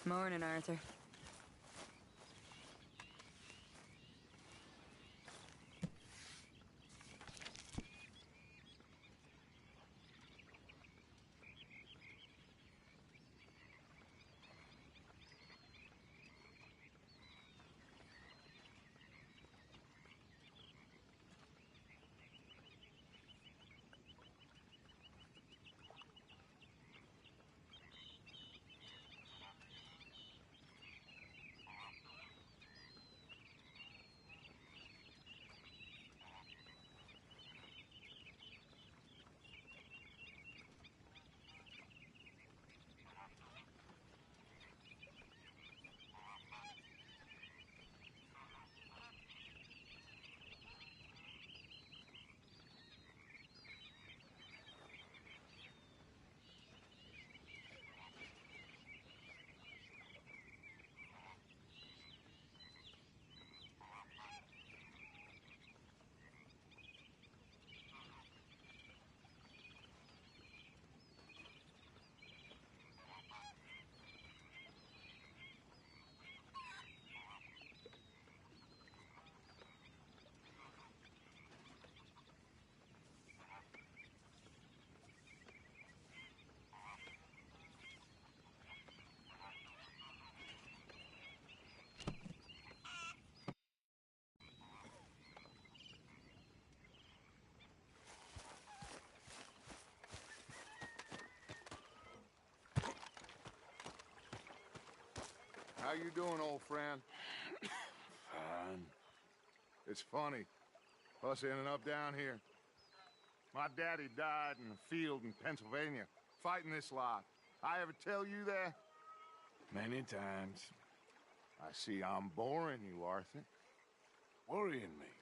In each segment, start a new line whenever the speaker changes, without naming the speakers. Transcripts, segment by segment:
Morning, Arthur.
How you doing, old friend?
Fine.
It's funny, us ending up down here. My daddy died in a field in Pennsylvania, fighting this lot. I ever tell you that?
Many times.
I see I'm boring you, Arthur.
Worrying me.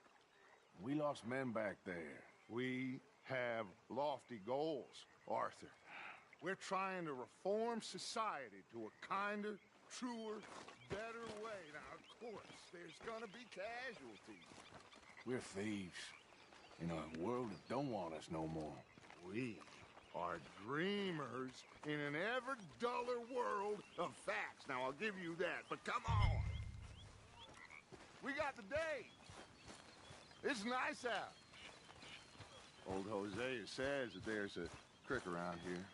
We lost men back there.
We have lofty goals, Arthur. We're trying to reform society to a kinder, truer, better way. Now, of course, there's gonna be casualties.
We're thieves. In a world that don't want us no more.
We are dreamers in an ever duller world of facts. Now, I'll give you that, but come on. We got the day. It's nice out. Old Hosea says that there's a creek around here.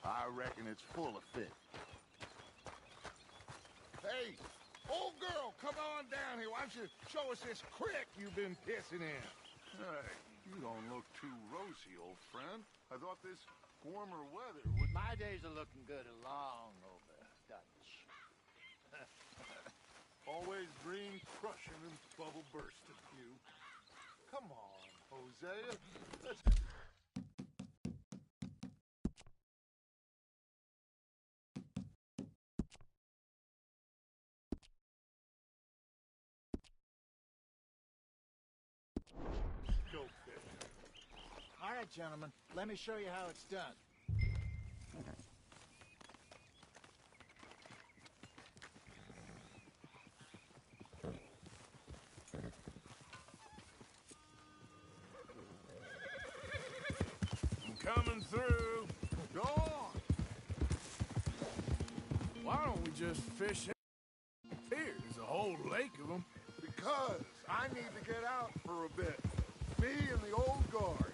I reckon it's full of fish. Hey, old girl, come on down here. Why don't you show us this creek you've been pissing in?
Hey, you don't look too rosy, old friend. I thought this warmer weather would...
My days are looking good along over, Dutch.
Always green crushing and bubble bursting, you. Come on, Hosea. Let's... Go fishing.
All right, gentlemen, let me show you how it's done.
I'm coming through.
Go on.
Why don't we just fish here? There's a whole lake of them.
Because I need to get out for a bit. Me and the old guard.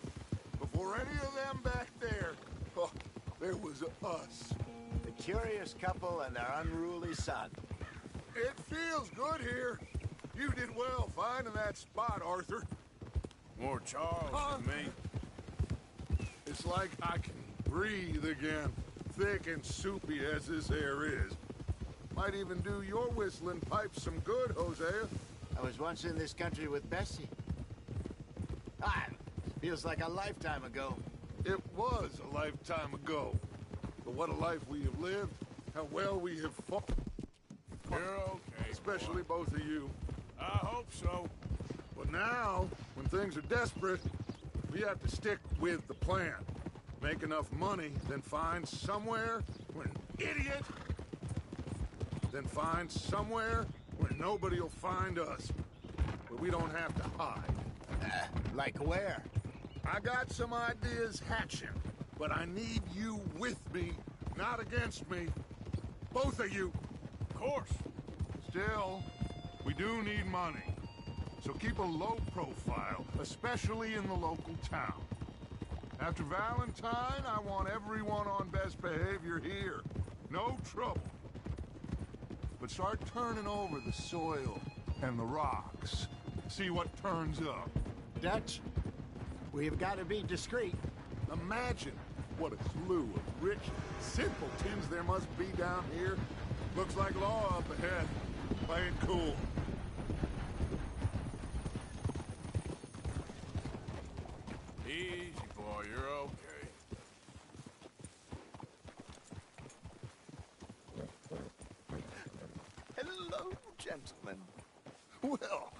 Before any of them back there, oh, there was us.
The curious couple and their unruly son.
It feels good here. You did well finding that spot, Arthur.
More Charles than me.
It's like I can breathe again, thick and soupy as this air is. Might even do your whistling pipes some good, Hosea.
I was once in this country with Bessie. Feels like a lifetime ago.
It was a lifetime ago. But what a life we have lived. How well we have fought.
You're okay,
Especially
boy.
both of you.
I hope so.
But now, when things are desperate, we have to stick with the plan. Make enough money, then find somewhere where an idiot... Then find somewhere where nobody will find us. Where we don't have to hide.
Like where?
I got some ideas hatching, but I need you with me, not against me. Both of you.
course.
Still, we do need money. So keep a low profile, especially in the local town. After Valentine, I want everyone on best behavior here. No trouble. But start turning over the soil and the rocks. See what turns up.
Dutch, we've got to be discreet.
Imagine what a slew of rich simpletons there must be down here. Looks like law up ahead. Play it cool.
Easy, boy, you're okay.
Hello, gentlemen. Well,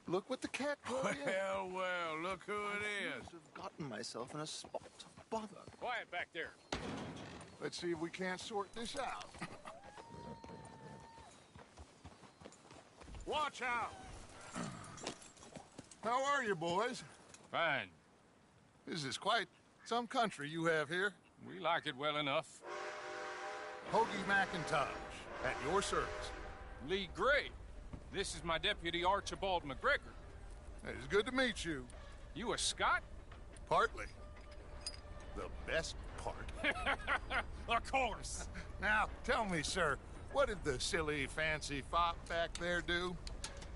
look what the cat brought in.
Well, look who it is.
I've gotten myself in a spot of bother.
Quiet back there.
Let's see if we can't sort this out. Watch out! How are you, boys?
Fine.
This is quite some country you have here.
We like it well enough.
Hoagie McIntosh, at your service.
Lee Gray. This is my deputy Archibald McGregor.
It's good to meet you.
You a Scot?
Partly. The best part.
Of course.
Now, tell me, sir, what did the silly, fancy fop back there do?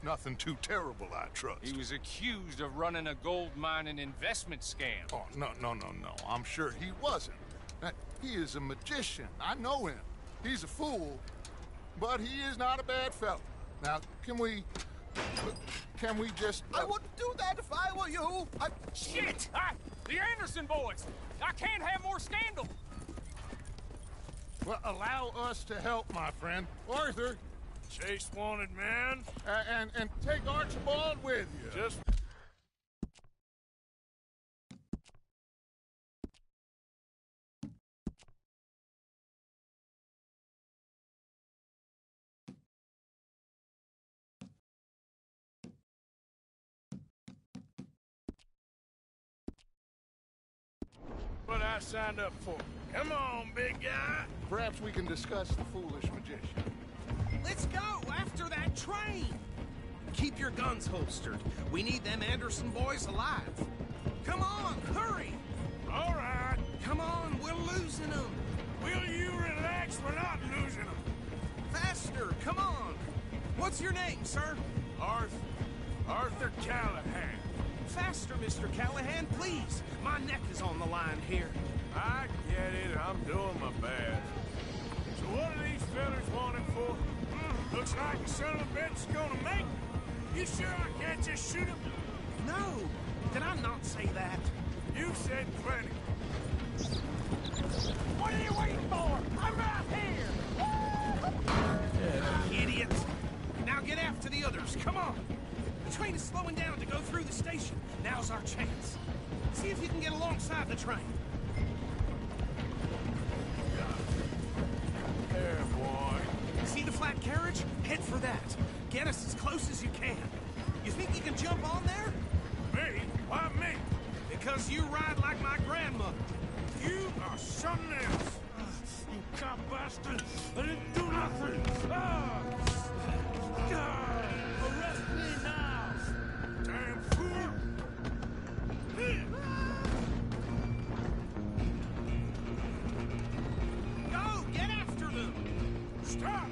Nothing too terrible, I trust.
He was accused of running a gold mining investment scam.
Oh, no. I'm sure he wasn't. He is a magician. I know him. He's a fool, but he is not a bad fellow. Now, can we just...
I wouldn't do that if I were you.
Shit! The Anderson boys! I can't have more scandal!
Well, allow us to help, my friend. Arthur,
Chase wanted man.
and take Archibald with you.
Just... what I signed up for. Come on, big guy.
Perhaps we can discuss the foolish magician.
Let's go after that train! Keep your guns holstered. We need them Anderson boys alive. Come on, hurry!
All right.
Come on, we're losing them.
Will you relax? We're not losing them.
Faster, come on. What's your name, sir?
Arthur Callahan.
Faster, Mr. Callahan, please. My neck is on the line here.
I get it. I'm doing my best. So what are these fellas wanting for? Looks like the son of a bitch is gonna make it. You sure I can't just shoot him?
No, did I not say that?
You said plenty.
What are you waiting for? I'm right here! Idiots! Now get after the others, come on! The train is slowing down to go through the station. Now's our chance. See if you can get alongside the train.
There, boy.
See the flat carriage? Head for that. Get us as close as you can. You think you can jump on there?
Me? Why me?
Because you ride like my grandmother.
You are something else. You cop bastard. I didn't do nothing. Arrest me now. Damn fool.
Go, get after them.
Stop.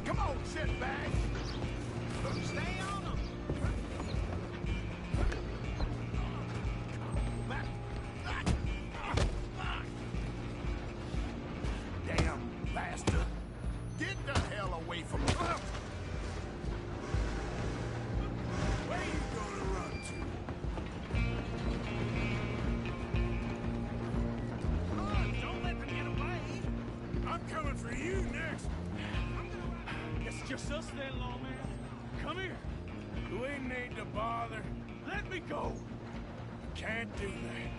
Come on, shitbag!
Stay on them.
Damn bastard! Get the hell away from me!
Where you gonna run to?
Don't let them get away.
I'm coming for you next.
It's just us then, lawman.
Come here. We need to bother. Let me go. Can't do that.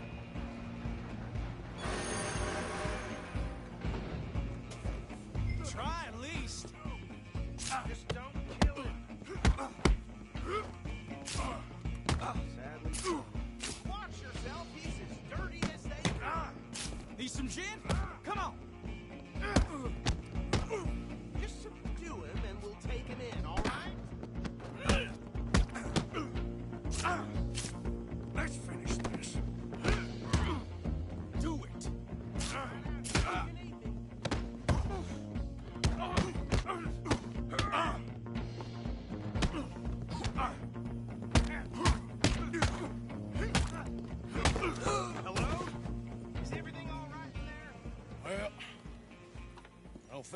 Try at least. Just don't kill him.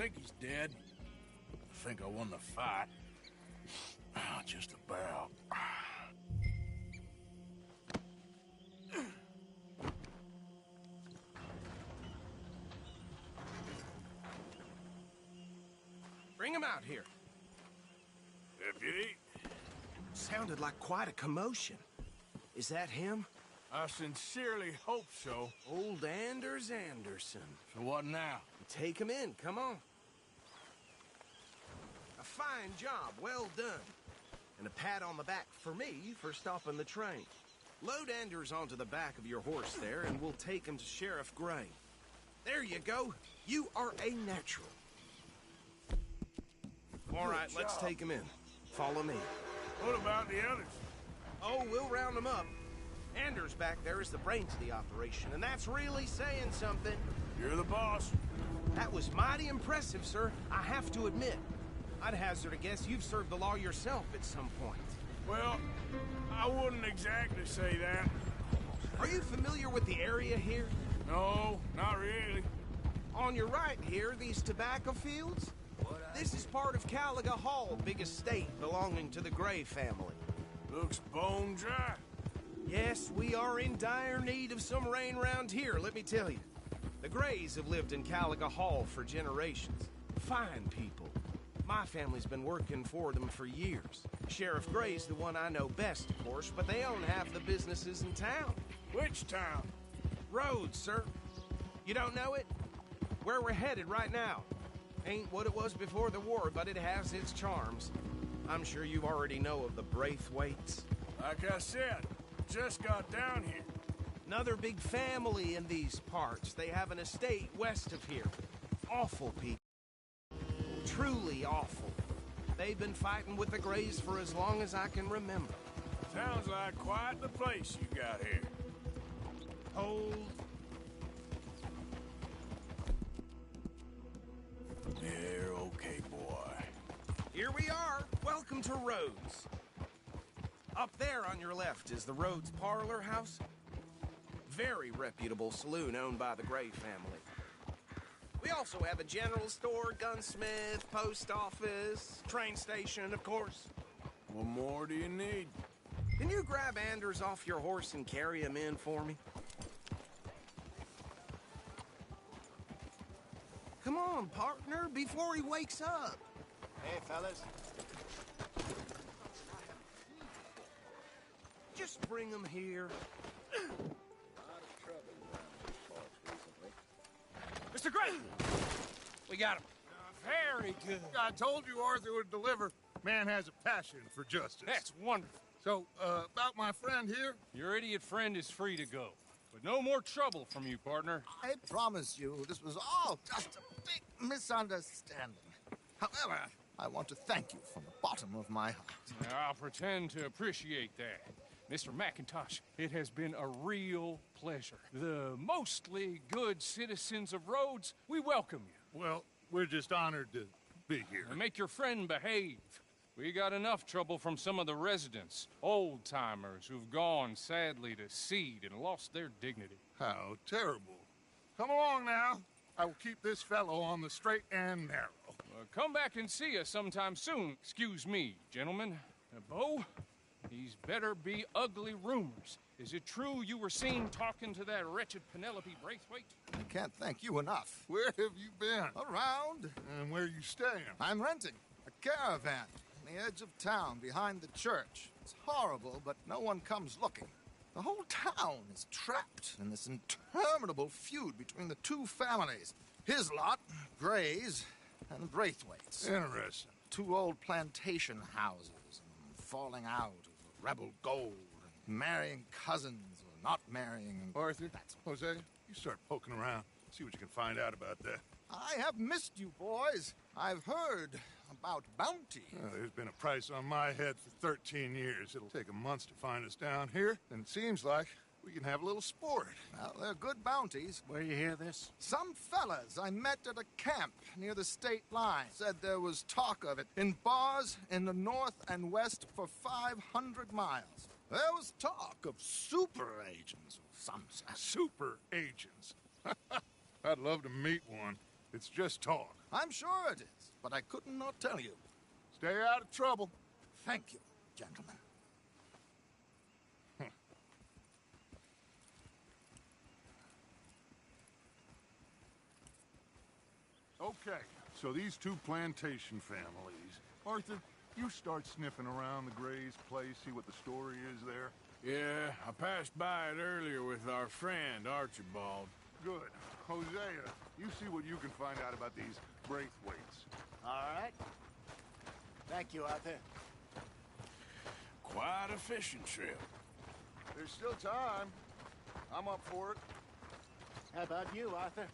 think he's dead. I think I won the fight. Just about.
Bring him out here.
Deputy,
Sounded like quite a commotion. Is that him?
I sincerely hope so.
Old Anders Anderson.
So what now?
Take him in, come on. A fine job, well done. And a pat on the back for me for stopping the train. Load Anders onto the back of your horse there, and we'll take him to Sheriff Gray. There you go. You are a natural. All right, let's take him in. Follow me.
What about the others?
Oh, we'll round them up. Anders back there is the brains of the operation, and that's really saying something.
You're the boss.
That was mighty impressive, sir. I have to admit. I'd hazard a guess you've served the law yourself at some point.
Well, I wouldn't exactly say that.
Are you familiar with the area here?
No, not really.
On your right here, these tobacco fields? This is part of Caliga Hall, big estate belonging to the Gray family.
Looks bone dry.
Yes, we are in dire need of some rain round here, let me tell you. The Grays have lived in Caliga Hall for generations. Fine people. My family's been working for them for years. Sheriff Gray's the one I know best, of course, but they own half the businesses in town.
Which town?
Rhodes, sir. You don't know it? Where we're headed right now. Ain't what it was before the war, but it has its charms. I'm sure you already know of the Braithwaites.
Like I said, just got down here.
Another big family in these parts. They have an estate west of here. Awful people. Truly awful. They've been fighting with the Grays for as long as I can remember.
Sounds like quite the place you got here.
Hold.
You're okay, boy.
Here we are. Welcome to Rhodes. Up there on your left is the Rhodes Parlor House. Very reputable saloon owned by the Gray family. We also have a general store, gunsmith, post office, train station, of course.
What more do you need?
Can you grab Anders off your horse and carry him in for me? Come on, partner, before he wakes up.
Hey, fellas.
Just bring him here.
Mr. Gray! We got him. Very good.
I told you Arthur would deliver. Man has a passion for justice.
That's wonderful.
So, about my friend here?
Your idiot friend is free to go. But no more trouble from you, partner.
I promise you, this was all just a big misunderstanding. However, I want to thank you from the bottom of my heart.
I'll pretend to appreciate that. Mr. McIntosh, it has been a real pleasure. The mostly good citizens of Rhodes, we welcome you.
Well, we're just honored to be here.
And make your friend behave. We got enough trouble from some of the residents, old-timers who've gone, sadly, to seed and lost their dignity.
How terrible. Come along now. I will keep this fellow on the straight and narrow.
Come back and see us sometime soon. Excuse me, gentlemen. Bo, these better be ugly rumors. Is it true you were seen talking to that wretched Penelope Braithwaite?
I can't thank you enough.
Where have you been?
Around,
And where you staying?
I'm renting a caravan on the edge of town behind the church. It's horrible, but no one comes looking. The whole town is trapped in this interminable feud between the two families. His lot, Gray's, and Braithwaite's.
Interesting.
Two old plantation houses, falling out of rebel gold, and marrying cousins or not marrying.
Arthur, Jose, you start poking around. See what you can find out about that.
I have missed you, boys. I've heard about bounty.
There's been a price on my head for 13 years. It'll take a month to find us down here, and it seems like we can have a little sport.
Well, they're good bounties.
Where you hear this?
Some fellas I met at a camp near the state line said there was talk of it in bars in the north and west for 500 miles. There was talk of super agents of some sort.
Super agents. I'd love to meet one. It's just talk.
I'm sure it is, but I could not tell you.
Stay out of trouble.
Thank you, gentlemen.
Okay, so these two plantation families. Arthur, you start sniffing around the Gray's place, see what the story is there.
Yeah, I passed by it earlier with our friend, Archibald.
Good. Hosea, you see what you can find out about these Braithwaites.
All right. Thank you, Arthur.
Quite a fishing trip.
There's still time. I'm up for it.
How about you, Arthur?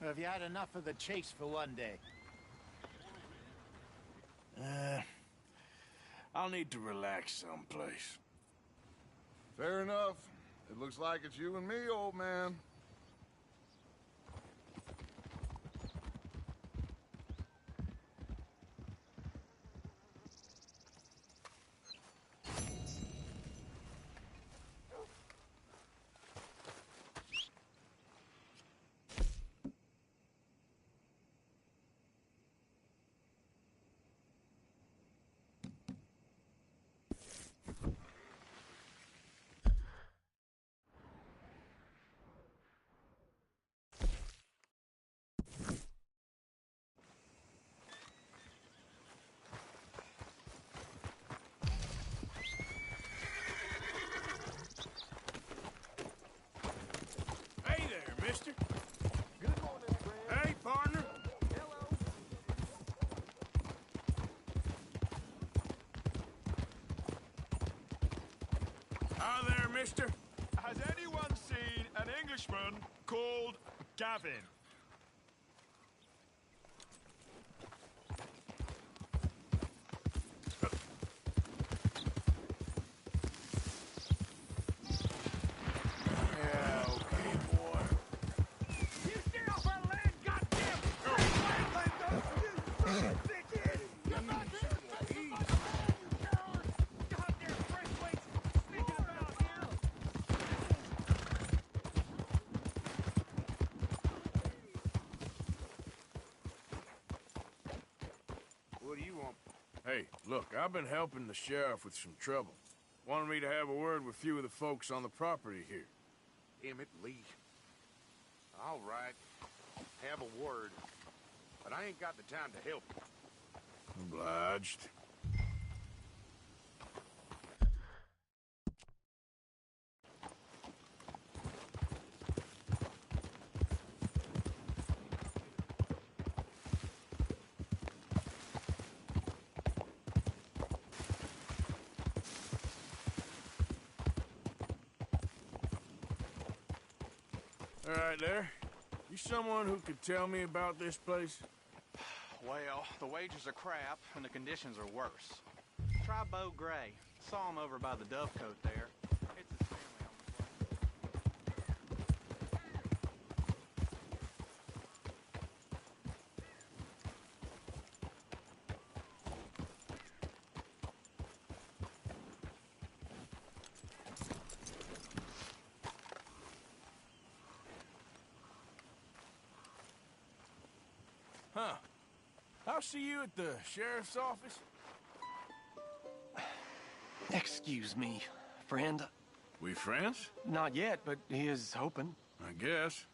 Or have you had enough of the chase for one day?
I'll need to relax someplace.
Fair enough. It looks like it's you and me, old man.
Hey there, mister.
Good morning, friend.
Hey, partner.
Hello.
Hi there, mister.
Has anyone seen an Englishman called Gavin?
Yeah, okay, boy.
You stay off our land, goddamn! Get back here! Goddamn Braithwaites sneaking about here!
What do you want?
Hey, look, I've been helping the sheriff with some trouble. Wanted me to have a word with a few of the folks on the property here.
Emmett Lee. All right. Have a word. But I ain't got the time to help you.
Obliged. All right, there. You someone who could tell me about this place?
Well, the wages are crap, and the conditions are worse. Try Bo Gray. Saw him over by the Dovecote there. It's his family on the place.
Huh. I'll see you at the sheriff's office.
Excuse me, friend.
We friends?
Not yet, but he is hoping.
I guess.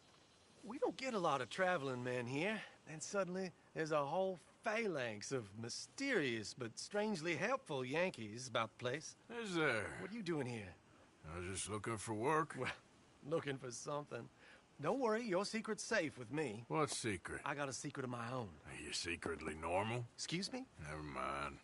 We don't get a lot of traveling men here. And suddenly, there's a whole phalanx of mysterious but strangely helpful Yankees about the place.
Is there?
What are you doing here?
I was just looking for work.
Well, looking for something. Don't worry, your secret's safe with me.
What secret?
I got a secret of my own.
Are you secretly normal?
Excuse me?
Never mind.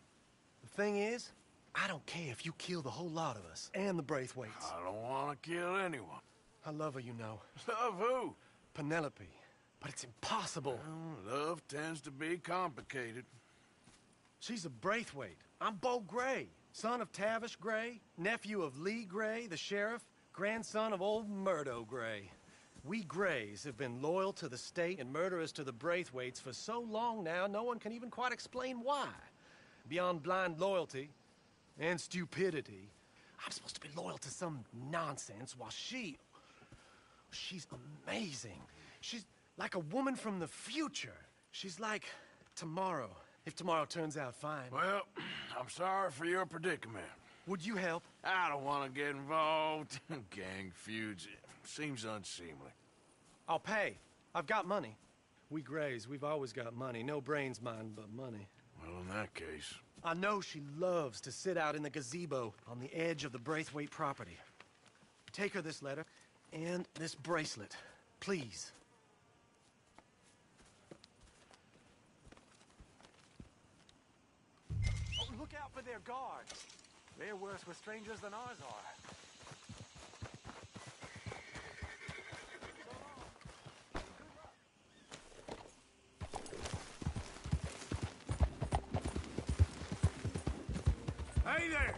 The thing is, I don't care if you kill the whole lot of us, and the Braithwaites.
I don't want to kill anyone.
I love her, you know.
Love who?
Penelope. But it's impossible.
Well, love tends to be complicated.
She's a Braithwaite. I'm Bo Gray, son of Tavish Gray, nephew of Lee Gray, the sheriff, grandson of old Murdo Gray. We Grays have been loyal to the state and murderous to the Braithwaites for so long now, no one can even quite explain why. Beyond blind loyalty and stupidity, I'm supposed to be loyal to some nonsense while she's amazing. Like a woman from the future. She's like tomorrow, if tomorrow turns out fine.
Well, I'm sorry for your predicament.
Would you help?
I don't want to get involved. Gang feuds. Seems unseemly.
I'll pay. I've got money. We Grays, we've always got money. No brains, mind, but money.
Well, in that case...
I know she loves to sit out in the gazebo on the edge of the Braithwaite property. Take her this letter and this bracelet, please. Oh, look out for their guards. They're worse with strangers than ours are.
Hey there!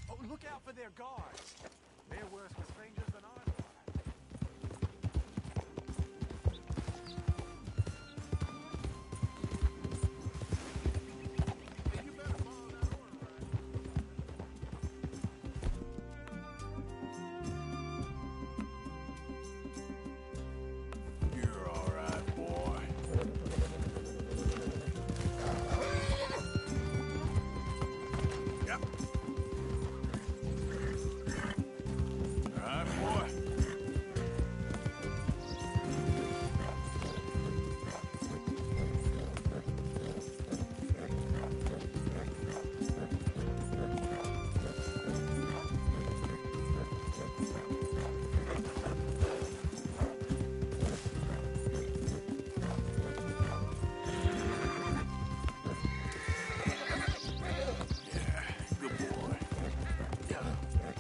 Oh, look out for their guards. They're worse with strangers than ours are.
You're all right, boy. Yep. All right, boy. Good boy. Yeah, good boy.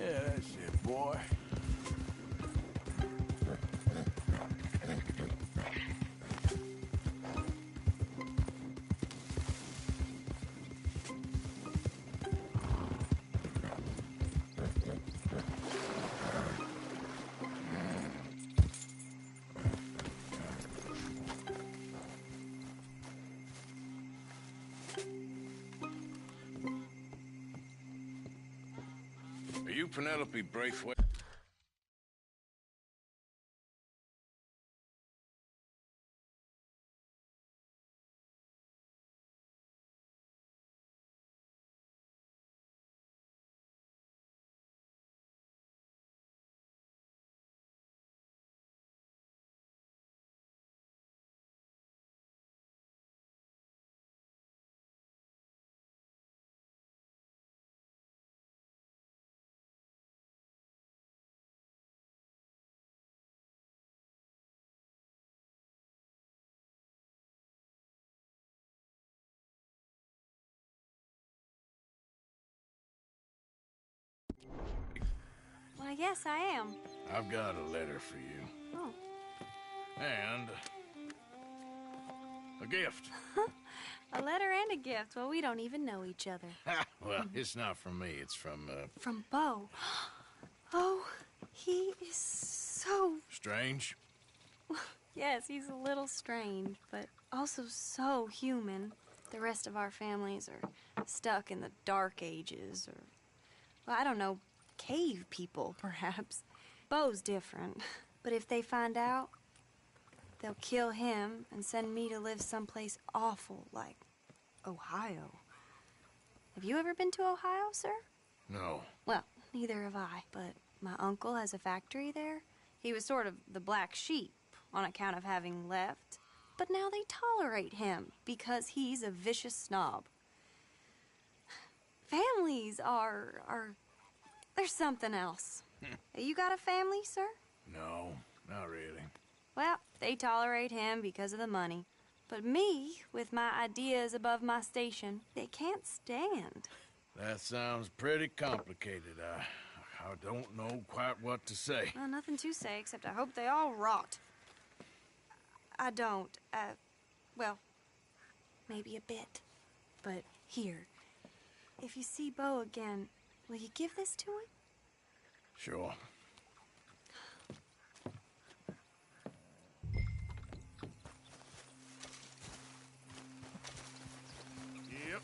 Yeah, that's it, boy. Are you Penelope Braithwaite?
Why, yes, I am.
I've got a letter for you.
Oh.
And a gift.
A letter and a gift. Well, we don't even know each other.
Well, it's not from me. It's from,
From Bo. Oh, he is so...
Strange.
Yes, he's a little strange, but also so human. The rest of our families are stuck in the Dark Ages, or... Well, I don't know, cave people, perhaps. Bo's different. But if they find out, they'll kill him and send me to live someplace awful like Ohio. Have you ever been to Ohio, sir?
No.
Well, neither have I, but my uncle has a factory there. He was sort of the black sheep on account of having left, but now they tolerate him because he's a vicious snob. Families are there's something else. You got a family, sir?
No, not really.
Well, they tolerate him because of the money. But me, with my ideas above my station, they can't stand.
That sounds pretty complicated. I don't know quite what to say.
Well, nothing to say, except I hope they all rot. I don't, well, maybe a bit. But here, if you see Bo again, will you give this to him?
Sure.
Yep.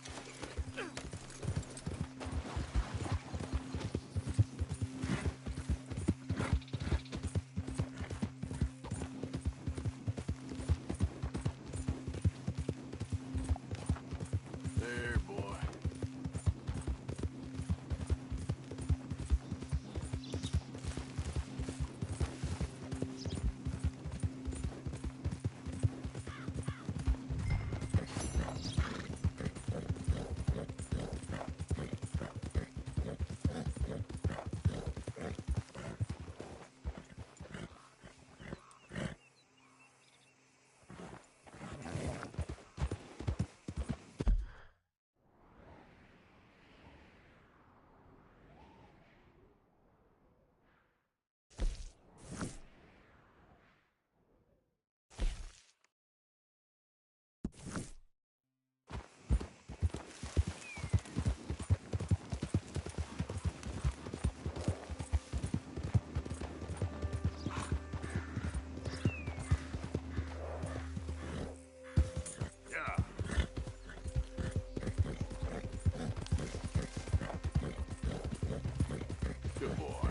There, boy. Good boy.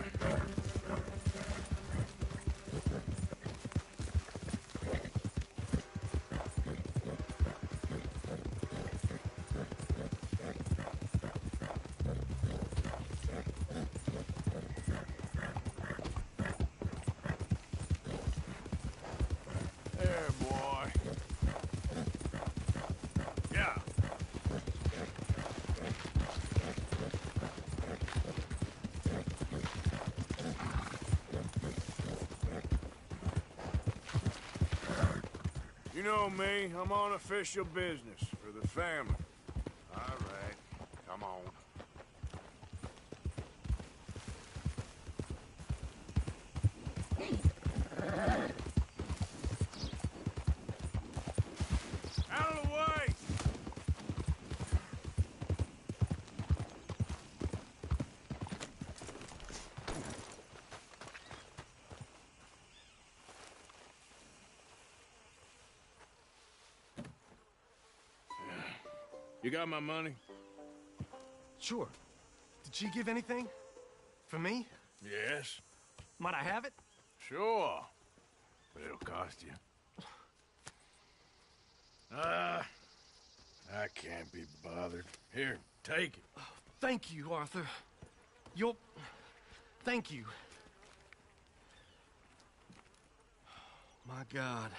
There, boy. Yeah. You know me, I'm on official business for the family.
All right, come on.
Out of the way! You got my money?
Sure. Did she give anything? For me?
Yes.
Might I have it?
Sure. But it'll cost you. I can't be bothered. Here, take it.
Thank you, Arthur. Thank you. My God.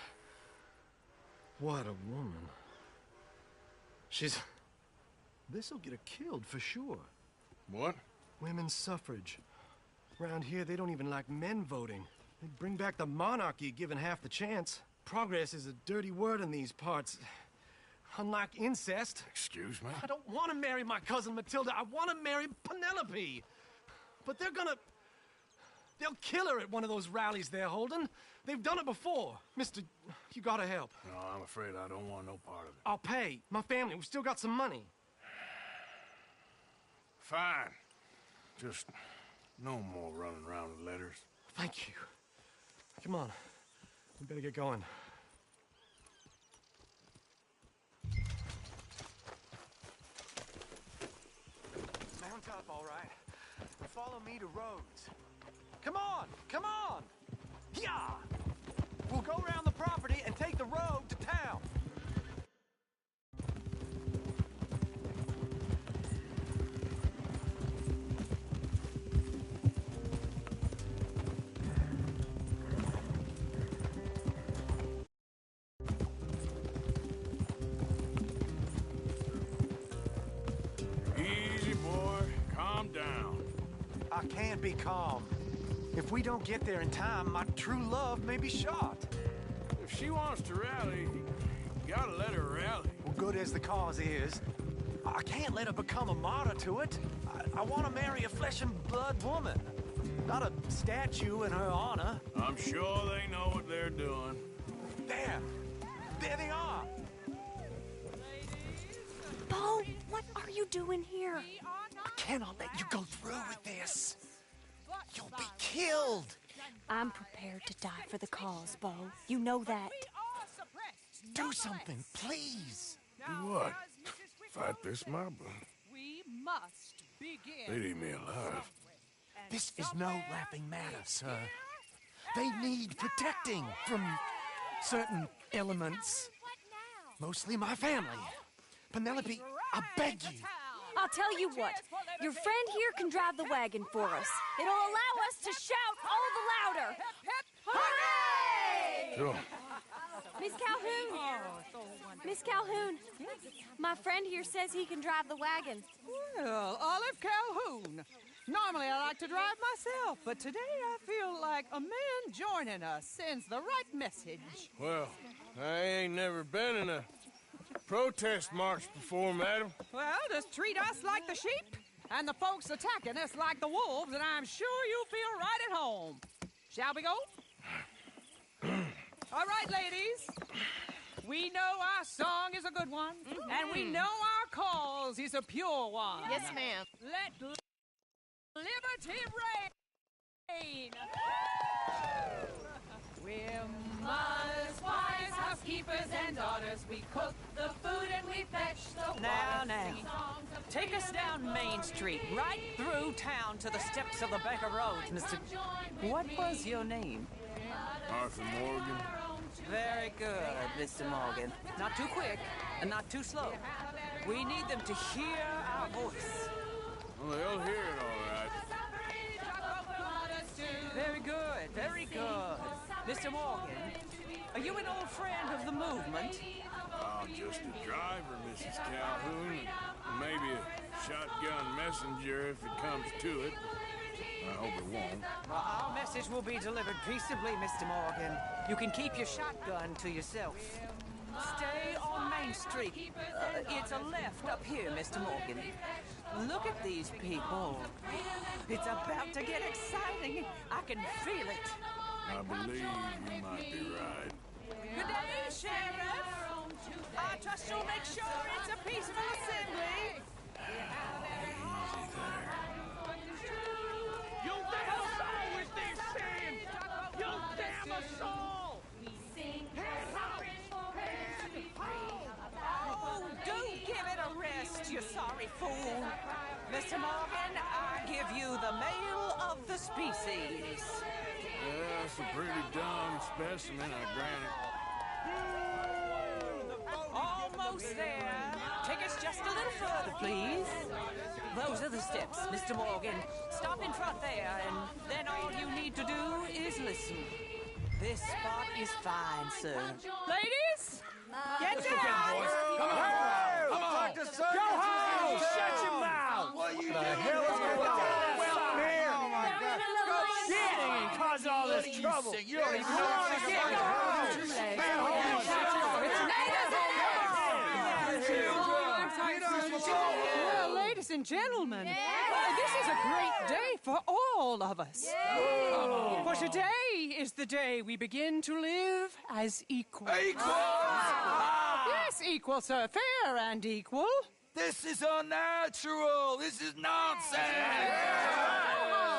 What a woman. This'll get her killed for sure.
What?
Women's suffrage. Around here, they don't even like men voting. They'd bring back the monarchy given half the chance. Progress is a dirty word in these parts. Unlike incest.
Excuse me?
I don't want to marry my cousin Matilda. I want to marry Penelope. But they'll kill her at one of those rallies they're holding. They've done it before. Mister, you gotta help.
No, I'm afraid I don't want no part of it.
I'll pay. My family, we've still got some money.
Fine. Just no more running around with letters.
Thank you. Come on. We better get going. Mount up, all right. And follow me to Rhodes. Come on! Come on! Yeah! We'll go around the property and take the road to town. can't be calm. If we don't get there in time, my true love may be shot.
If she wants to rally, you gotta let her rally.
Well, good as the cause is, I can't let her become a martyr to it. I want to marry a flesh and blood woman, not a statue in her honor.
I'm sure they know what they're doing.
There they are.
Bo, what are you doing here?
I cannot let you go through with this. You'll be killed.
I'm prepared to die for the cause, Bo. You know that.
Do something, please.
Do what? Fight this mob?
We must begin.
They'd eat me alive.
This is no laughing matter, sir. They need protecting from certain elements. Mostly my family. Penelope, I beg you.
I'll tell you what. Your friend here can drive the wagon for us. It'll allow us to shout all the louder. Hooray!
Sure.
Miss Calhoun. Miss Calhoun. My friend here says he can drive the wagon.
Well, Olive Calhoun. Normally I like to drive myself, but today I feel like a man joining us sends the right message.
Well, I ain't never been in a protest march before, madam.
Well, just treat us like the sheep, and the folks attacking us like the wolves, and I'm sure you'll feel right at home. Shall we go? All right, ladies. We know our song is a good one, and we know our cause is a pure one.
Yes, ma'am.
Let liberty reign. We're mothers, wives, housekeepers, and daughters. We cook the food and we fetch the water.
Now. Take us down Main Street, right through town to the steps of the Baker Roads, Mr. What was your name?
Arthur Morgan.
Very good, Mr. Morgan. Not too quick and not too slow. We need them to hear our voice.
Well, they'll hear it all right.
Very good, very good. Mr. Morgan, are you an old friend of the movement?
I'm just a driver, Mrs. Calhoun, and maybe a shotgun messenger if it comes to it. I hope it won't.
Well, our message will be delivered peaceably, Mr. Morgan. You can keep your shotgun to yourself. Stay on Main Street. It's a left up here, Mr. Morgan. Look at these people. It's about to get exciting. I can feel it.
I believe you might be right.
Good day, Sheriff. I trust you'll make sure it's a peaceful assembly.
Easy there.
You damn soul with this sin! You damn soul!
Oh, do give it a rest, you sorry fool. Mr. Morgan, I give you the male of the species.
Yeah, that's a pretty dumb specimen, I grant it.
Almost there. Take us just a little further, please. Those are the steps, Mr. Morgan. Stop in front there, and then all you need to do is listen. This spot is fine, sir.
Ladies, get down!
Come on! Come on! Go home! Shut your mouth! What the hell is going on here? Oh my God! Shit! And cause all this trouble. You don't even know what
Well, ladies and gentlemen, this is a great day for all of us. For today is the day we begin to live as equals. Yes, equal, sir. Fair and equal.
This is unnatural. This is nonsense.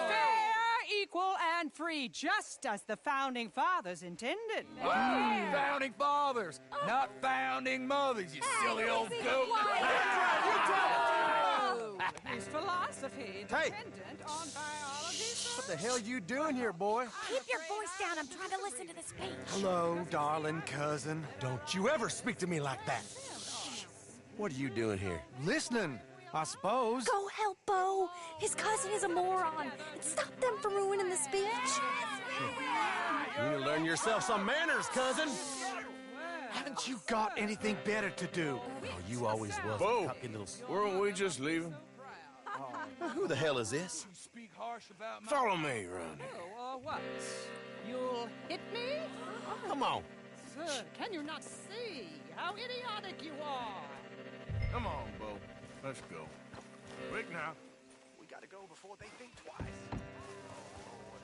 Fair, equal, and free, just as the Founding Fathers intended.
Founding fathers, not founding mothers, you silly old goat.
His philosophy dependent on biology.
What the hell you doing here, boy?
Keep your voice down. I'm trying to listen to the speech.
Hello, darling cousin. Don't you ever speak to me like that.
What are you doing here?
Listening, I suppose.
Go help Bo. His cousin is a moron. And stop them from ruining the speech.
You need to learn yourself some manners, cousin.
Haven't you got anything better to do?
Oh, you always was
Bo,
a cocky little...
weren't we just leaving?
Who the hell is this?
Speak harsh about my...
Follow me around here.
Oh, what? You'll hit me?
Come on.
Sir, can you not see how idiotic you are?
Come on, Bo. Let's go. Quick now.
We gotta go before they think twice. Oh, Lord.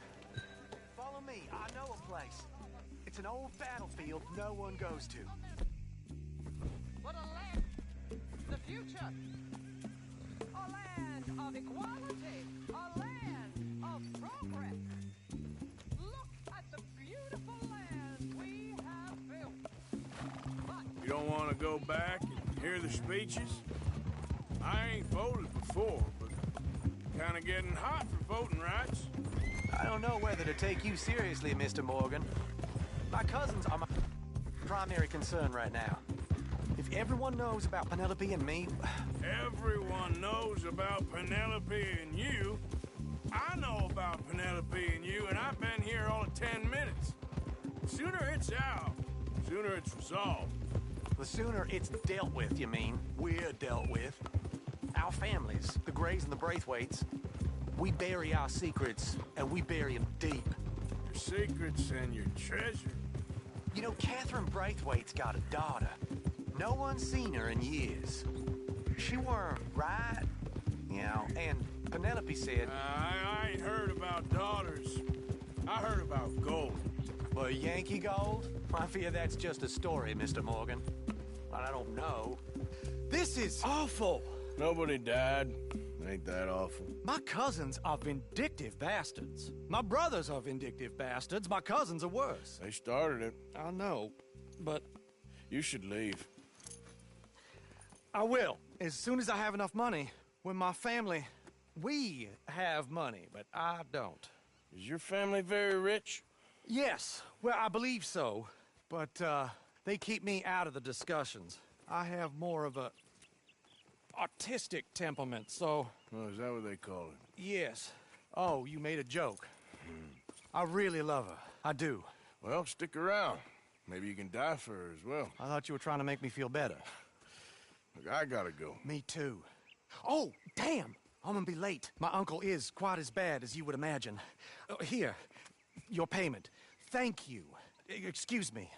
Follow me. I know a place. It's an old battlefield no one goes to.
For the land, the future. A land of equality. A land of progress. Look at the beautiful land we have built.
You don't want to go back and hear the speeches? I ain't voted before, but kind of getting hot for voting rights.
I don't know whether to take you seriously, Mr. Morgan. My cousins are my primary concern right now. If everyone knows about Penelope and me...
Everyone knows about Penelope and you. I know about Penelope and you, and I've been here all of 10 minutes. The sooner it's out, the sooner it's resolved.
The sooner it's dealt with, you mean? We're dealt with. Our families, the Grays and the Braithwaites, we bury our secrets, and we bury them deep.
Your secrets and your treasure.
You know, Catherine Braithwaite's got a daughter. No one's seen her in years. She weren't right, you know, and Penelope said...
I ain't heard about daughters. I heard about gold.
Well, Yankee gold? I fear that's just a story, Mr. Morgan. But I don't know. This is awful.
Nobody died. Ain't that awful?
My cousins are vindictive bastards. My brothers are vindictive bastards. My cousins are worse.
They started it.
I know, but...
You should leave.
I will, as soon as I have enough money. When my family... We have money, but I don't.
Is your family very rich?
Yes, well, I believe so. But, they keep me out of the discussions. I have more of a... artistic temperament, so...
Oh, is that what they call it?
Yes. Oh, you made a joke. I really love her. I do.
Well, stick around. Maybe you can die for her as well.
I thought you were trying to make me feel better.
Look, I gotta go.
Me too. Oh, damn! I'm gonna be late. My uncle is quite as bad as you would imagine. Here, your payment. Thank you. Excuse me.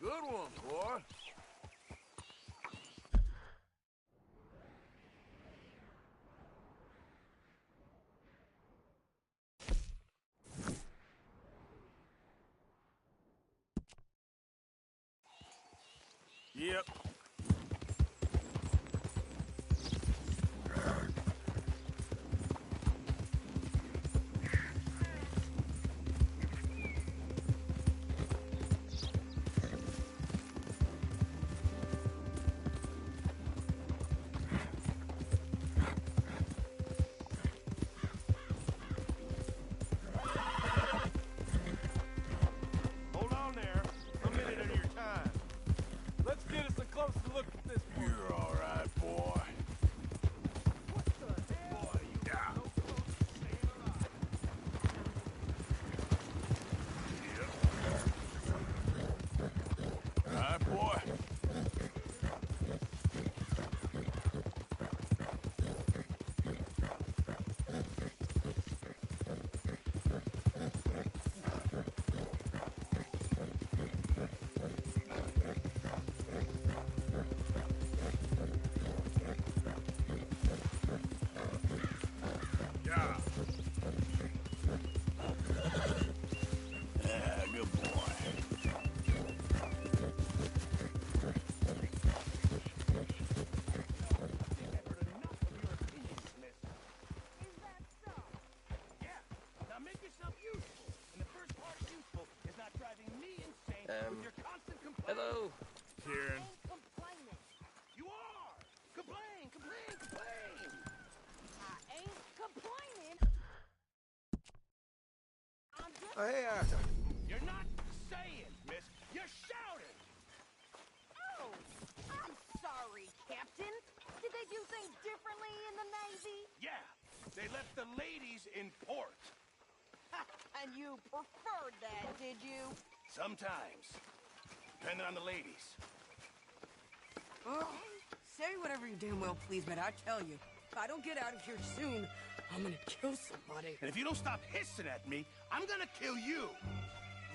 Good one, boy. Yep. Hold on there. A minute of your time. Let's get us a closer look at this one. You're all right, boy. What the hell? Boy, you got so close to staying alive. Yep. All right, boy. Yeah. Yeah, good boy.
Now make yourself useful. And the first part of useful is not driving me insane with your constant complaining.
Hello.
Kieran.
Complaining. You are! Complain, complain, complain!
I ain't complaining. I'm just...
Hey, Arthur. You're not saying, miss. You're shouting! They left the ladies in port.
And you preferred that, did you?
Sometimes. Depending on the ladies.
Oh, say whatever you damn well please, but I tell you, if I don't get out of here soon, I'm gonna kill somebody.
And if you don't stop hissing at me, I'm gonna kill you.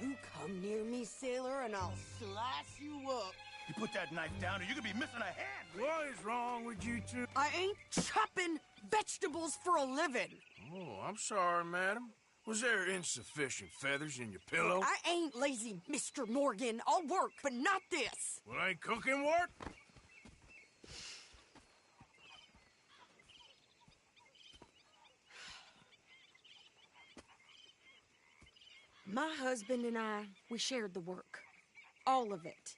You come near me, sailor, and I'll slice you up.
You put that knife down or you're gonna be missing a hand.
What is wrong with you two?
I ain't chopping vegetables for a living.
Oh, I'm sorry, madam. Was there insufficient feathers in your pillow?
I ain't lazy, Mr. Morgan. I'll work, but not this.
Well, ain't cooking work?
My husband and I, we shared the work. All of it.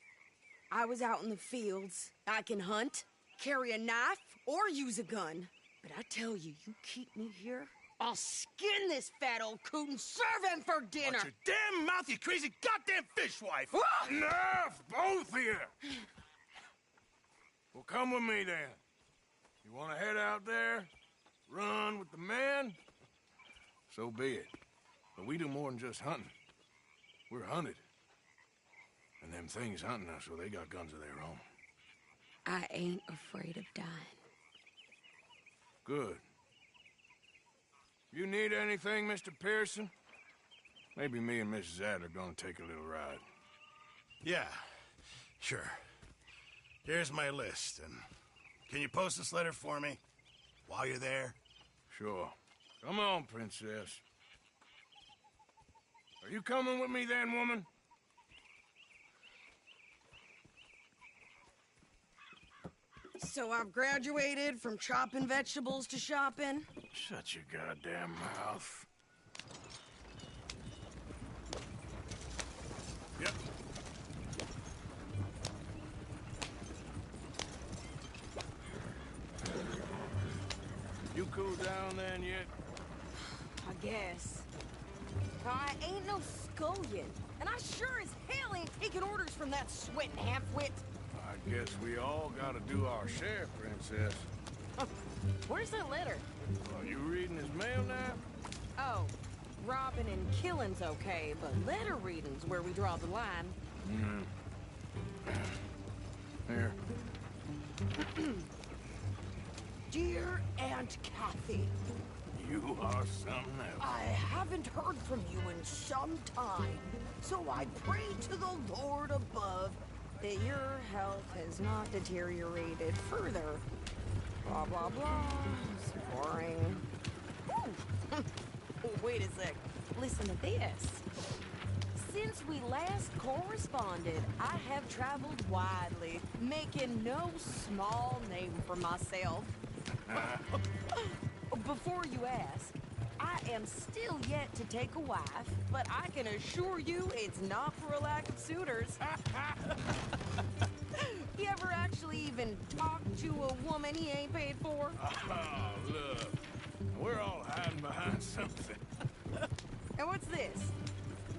I was out in the fields. I can hunt, carry a knife, or use a gun. But I tell you, you keep me here, I'll skin this fat old coot and serve him for dinner.
Watch your damn mouth, you crazy goddamn fishwife! Enough, both of you! Well, come with me then. You want to head out there, run with the men? So be it. But we do more than just hunting. We're hunted. And them things hunting us, so they got guns of their own.
I ain't afraid of dying.
Good. You need anything, Mr. Pearson? Maybe me and Mrs. Ad are gonna take a little ride.
Yeah, sure. Here's my list, and can you post this letter for me while you're there?
Sure. Come on, Princess. Are you coming with me then, woman?
So I've graduated from chopping vegetables to shopping?
Shut your goddamn mouth. Yep. You cool down then yet?
I guess. I ain't no scullion, and I sure as hell ain't taking orders from that sweating half-wit.
I guess we all gotta do our share, Princess.
Where's that letter?
Are you reading his mail now?
Oh, robbing and killing's okay, but letter reading's where we draw the line.
Here.
Dear Aunt Kathy.
You are something else.
I haven't heard from you in some time, so I pray to the Lord above that your health has not deteriorated further. Blah, blah, blah. It's boring. Wait a sec. Listen to this. Since we last corresponded, I have traveled widely, making no small name for myself. Before you ask, I am still yet to take a wife, but I can assure you it's not for a lack of suitors. You ever actually even talk to a woman he ain't paid for?
Oh, look. We're all hiding behind something.
And what's this?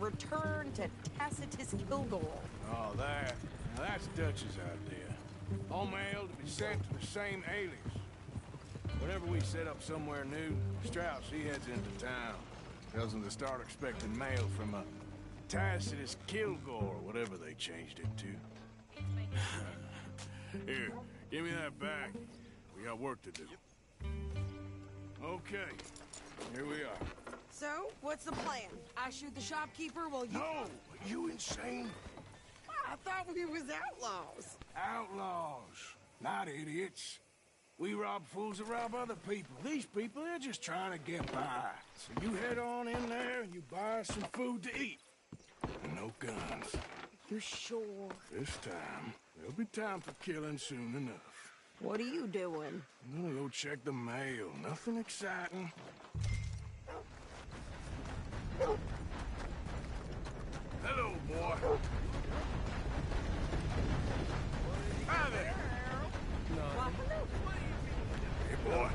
Return to Tacitus Kilgore.
Oh, there. Now that's Dutch's idea. All mail to be sent to the same alias. Whenever we set up somewhere new, Strauss, he heads into town. Tells them to start expecting mail from a Tacitus Kilgore, whatever they changed it to. Here, give me that back. We got work to do. Okay, here we are.
So, what's the plan? I shoot the shopkeeper while you...
No! You insane?
I thought we was outlaws.
Outlaws, not idiots. We rob fools that rob other people. These people, they're just trying to get by. So you head on in there and you buy some food to eat. And no guns.
You're sure?
This time, there'll be time for killing soon enough.
What are you doing?
I'm gonna go check the mail. Nothing exciting. Hello, boy. Hi there.
Why, hello.
Hey, boy.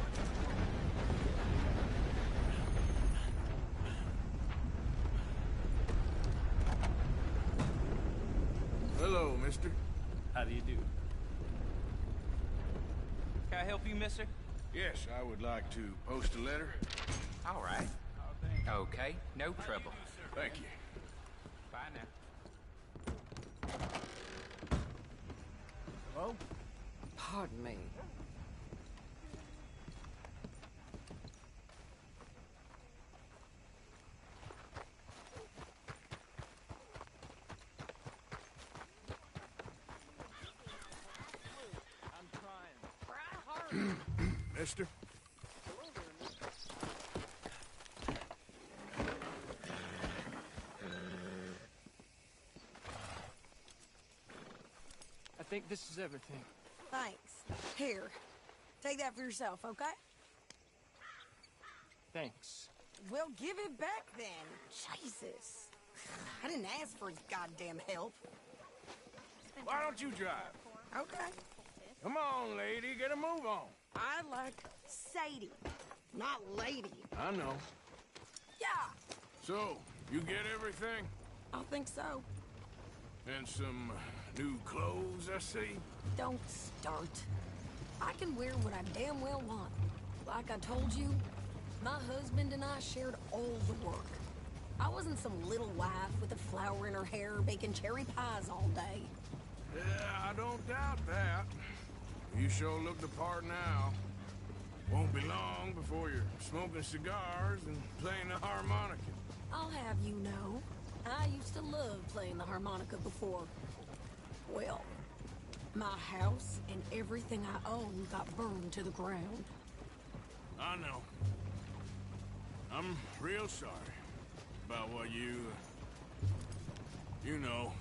Hello, mister.
How do you do? Can I help you, mister?
Yes, I would like to post a letter.
All right. Okay, no trouble.
Thank you.
Bye now.
Hello? Pardon me.
Mister?
I think this is everything.
Thanks. Here, take that for yourself, okay?
Thanks.
Well, give it back then. Jesus. I didn't ask for his goddamn help.
Why don't you drive?
Okay.
Come on, lady, get a move on.
I like Sadie, not lady.
I know.
Yeah,
So, you get everything?
I think so.
And some new clothes, I see?
Don't start. I can wear what I damn well want. Like I told you, my husband and I shared all the work. I wasn't some little wife with a flower in her hair baking cherry pies all day.
Yeah, I don't doubt that. You sure look the part now. Won't be long before you're smoking cigars and playing the harmonica.
I'll have you know, I used to love playing the harmonica before. Well, my house and everything I own got burned to the ground.
I know. I'm real sorry about what you know.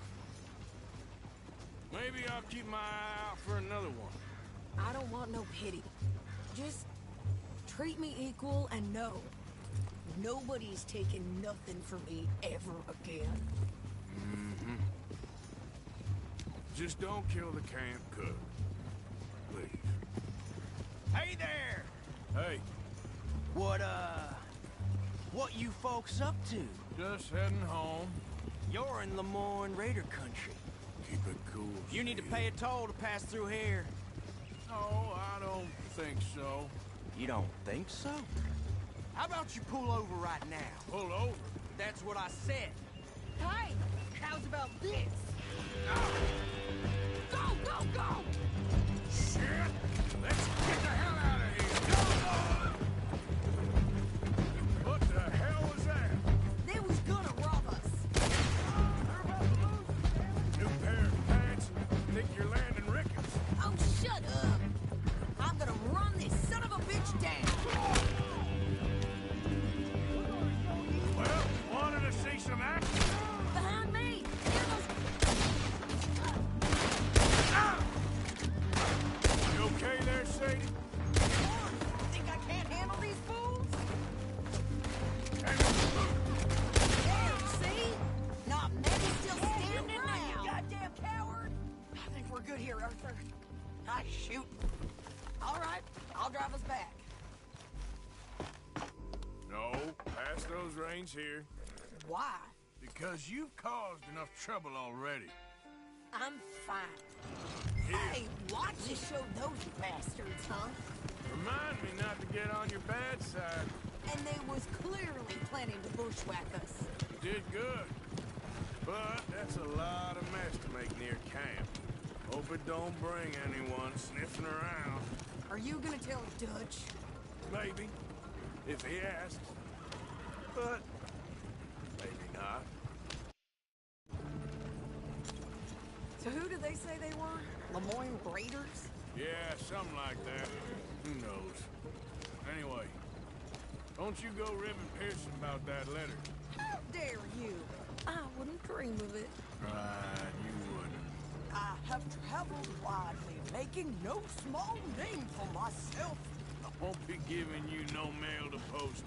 Maybe I'll keep my eye out for another one.
I don't want no pity. Just treat me equal and know nobody's taking nothing from me ever again.
Mm-hmm. Just don't kill the camp cook. Please.
Hey there!
Hey.
What you folks up to?
Just heading home.
You're in Lemoyne Raider country.
Keep it cool.
You need to pay a toll to pass through here.
No, I don't think so.
You don't think so? How about you pull over right now?
Pull over?
That's what I said.
Hey, how's about this? Go, go, go!
Shit! Let's get the hell out of here! What the hell was that?
They was gonna rob us.
New pair of pants? Think you're landing Ricketts?
Oh, shut up! I'm gonna run this son of a bitch down.
Well, wanted to see some action?
Behind me!
You okay there, Sadie?
Think I can't handle these fools? There, see? Not many still standing now. Goddamn coward! I think we're good here, Arthur. I shoot. All right, I'll drive us back.
No, pass those reins here.
Why?
Because you've caused enough trouble already.
I'm fine. Hey, watch you show those bastards, huh?
Remind me not to get on your bad side.
And they was clearly planning to bushwhack us.
Did good. But that's a lot of mess to make near camp. Hope it don't bring anyone sniffing around.
Are you gonna tell Dutch?
Maybe. If he asks. But maybe not.
So who did they say they were? Lemoyne Raiders?
Yeah, something like that. Who knows? Anyway, don't you go ribbing Pearson about that letter.
How dare you? I wouldn't dream of it.
Right, you wouldn't.
I have traveled widely, making no small name for myself.
I won't be giving you no mail to post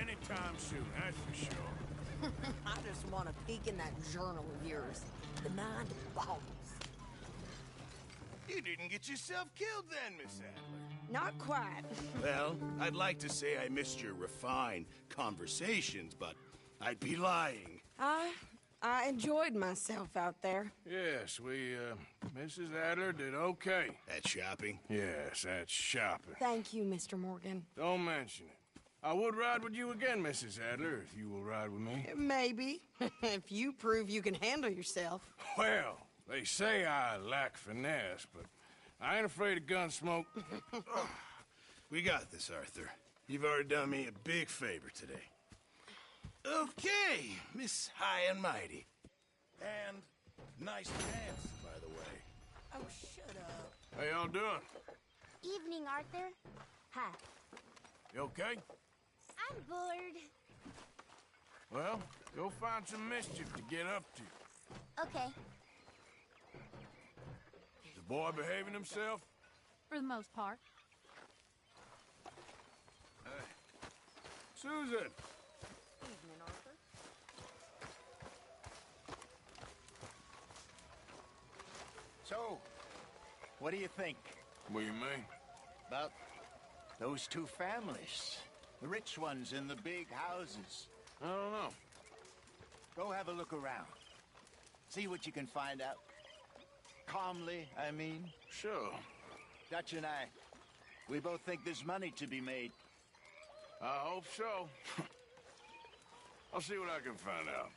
anytime soon, that's for sure.
I just want to peek in that journal of yours. The 9 bottles.
You didn't get yourself killed then, Miss Adler.
Not quite.
Well, I'd like to say I missed your refined conversations, but I'd be lying.
I I enjoyed myself out there.
Yes, Mrs. Adler did okay.
That shopping?
Yes, that's shopping.
Thank you, Mr. Morgan.
Don't mention it. I would ride with you again, Mrs. Adler, if you will ride with me.
Maybe. If you prove you can handle yourself.
Well, they say I lack finesse, but I ain't afraid of gun smoke.
We got this, Arthur. You've already done me a big favor today. Okay, Miss High and Mighty. And nice pants, by the way.
Oh, shut up.
How y'all doing?
Evening, Arthur. Hi.
You okay?
I'm bored.
Well, go find some mischief to get up to.
Okay.
Is the boy behaving himself?
For the most part.
Hey. Susan!
Evening, Arthur.
So, what do you think?
What do you mean?
About those two families. The rich ones in the big houses.
I don't know.
Go have a look around. See what you can find out. Calmly, I mean.
Sure.
Dutch and I, we both think there's money to be made.
I hope so. I'll see what I can find out.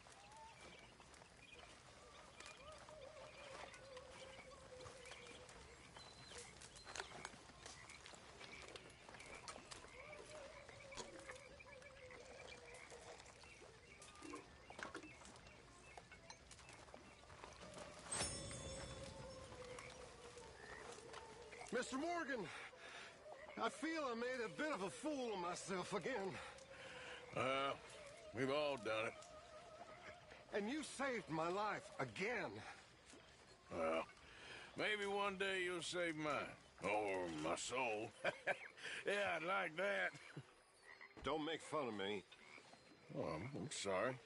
Mr. Morgan, I feel I made a bit of a fool of myself again.
We've all done it.
And you saved my life again.
Well, maybe one day you'll save mine. Or my soul. Yeah, I'd like that.
Don't make fun of me.
Oh, I'm sorry.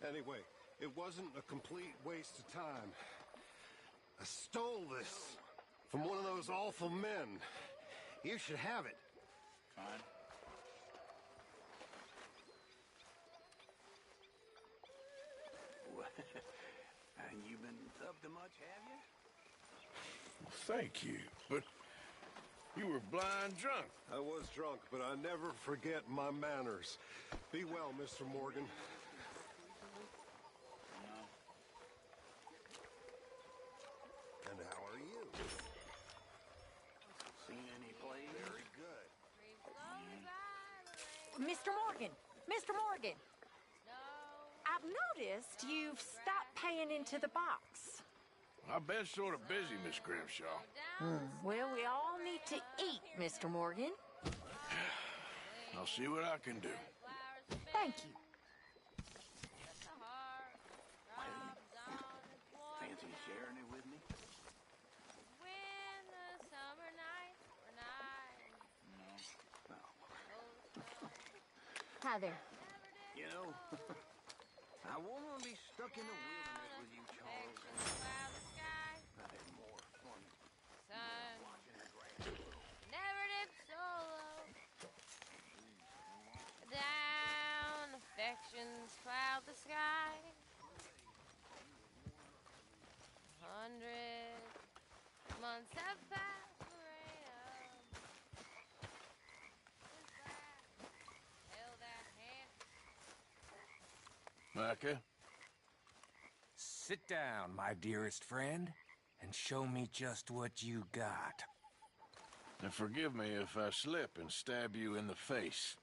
Anyway, it wasn't a complete waste of time. I stole this from one of those awful men. You should have it.
Fine.
You've been up to much, have you?
Thank you, but you were blind drunk.
I was drunk, but I never forget my manners. Be well, Mr. Morgan. And how are you?
Seen any plays?
Very good.
Mr. Morgan! Mr. Morgan! I've noticed you've stopped paying into the box.
I've been sort of busy, Miss Grimshaw.
Well, we all need to eat, Mr. Morgan.
I'll see what I can do.
Thank you.
Fancy sharing it with me?
Hi there.
You know, I won't want to be stuck in the wilderness with you, Charles. I've had more fun watching the grass.
Never dip solo. Down, affections cloud the sky. 100 months have passed.
Micah?
Sit down, my dearest friend, and show me just what you got.
And forgive me if I slip and stab you in the face.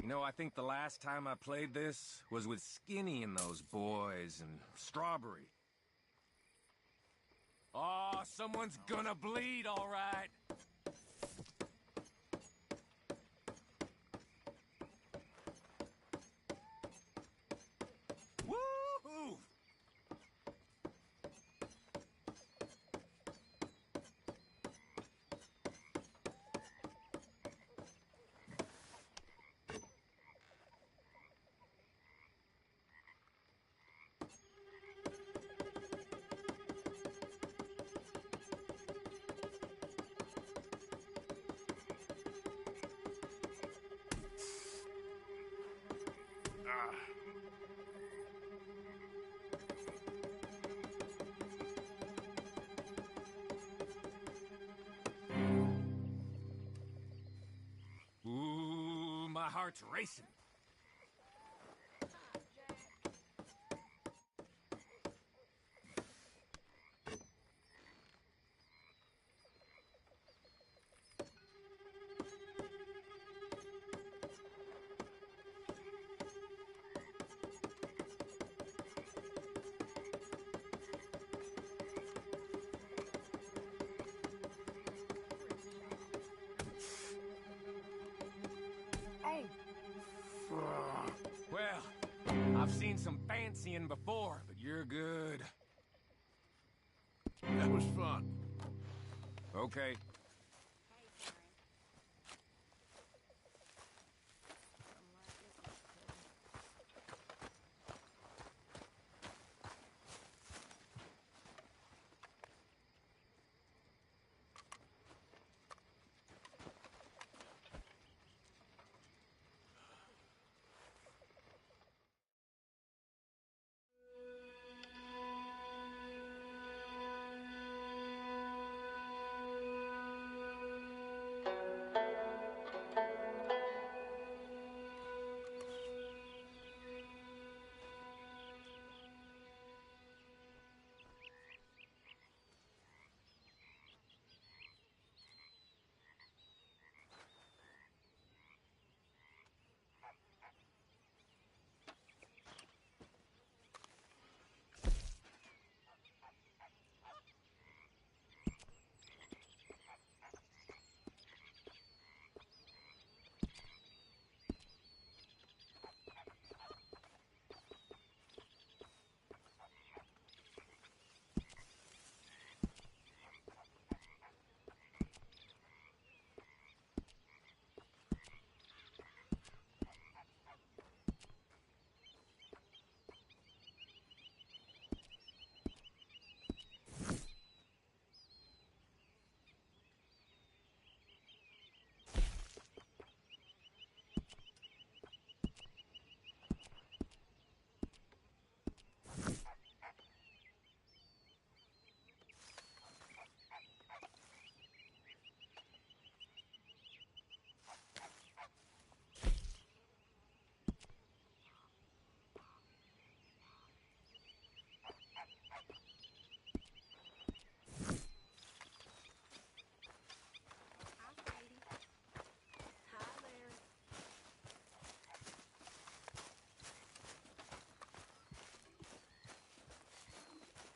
You know, I think the last time I played this was with Skinny and those boys and Strawberry. Oh, someone's gonna bleed, all right. Woo-hoo! my heart's racing. Well, I've seen some fancying before, but you're good.
That was fun.
Okay.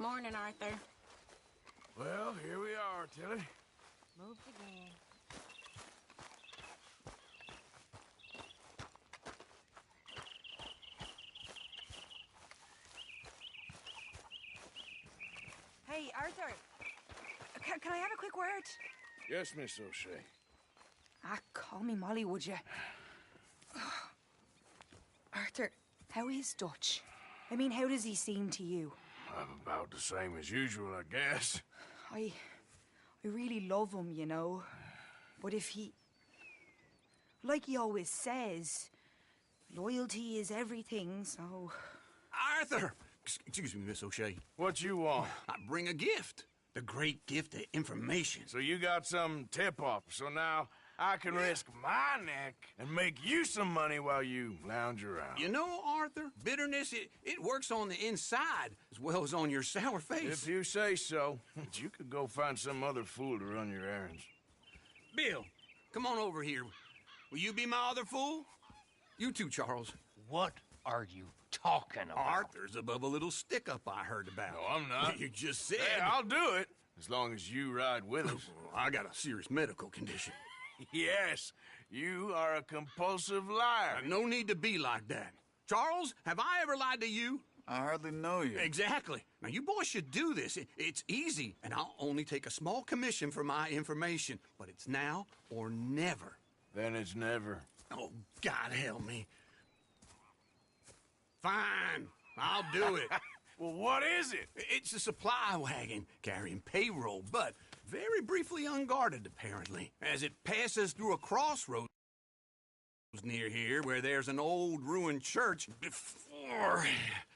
Morning, Arthur.
Well, here we are, Tilly.
Moved again.
Hey, Arthur. Can I have a quick word?
Yes, Miss O'Shea.
Call me Molly, would you? Arthur, how is Dutch? I mean, how does he seem to you?
About the same as usual, I guess.
I really love him, you know. But if he... Like he always says, loyalty is everything, so...
Arthur! Excuse me, Miss O'Shea.
What you want?
I bring a gift. The great gift of information.
So you got some tip-off, so now I can risk my neck and make you some money while you lounge around.
You know, Arthur, bitterness, it works on the inside as well as on your sour face.
If you say so. But you could go find some other fool to run your errands.
Bill, come on over here. Will you be my other fool? You too, Charles.
What are you talking about?
Arthur's above a little stick-up I heard about.
No, I'm not.
You just said...
Hey, I'll do it, as long as you ride with us.
I got a serious medical condition.
Yes, you are a compulsive liar.
No need to be like that. Charles, have I ever lied to you?
I hardly know you.
Exactly. Now, you boys should do this. It's easy, and I'll only take a small commission for my information. But it's now or never.
Then it's never.
Oh, God help me. Fine, I'll do it.
Well, what is it?
It's a supply wagon carrying payroll, but very briefly unguarded, apparently, as it passes through a crossroads near here where there's an old ruined church before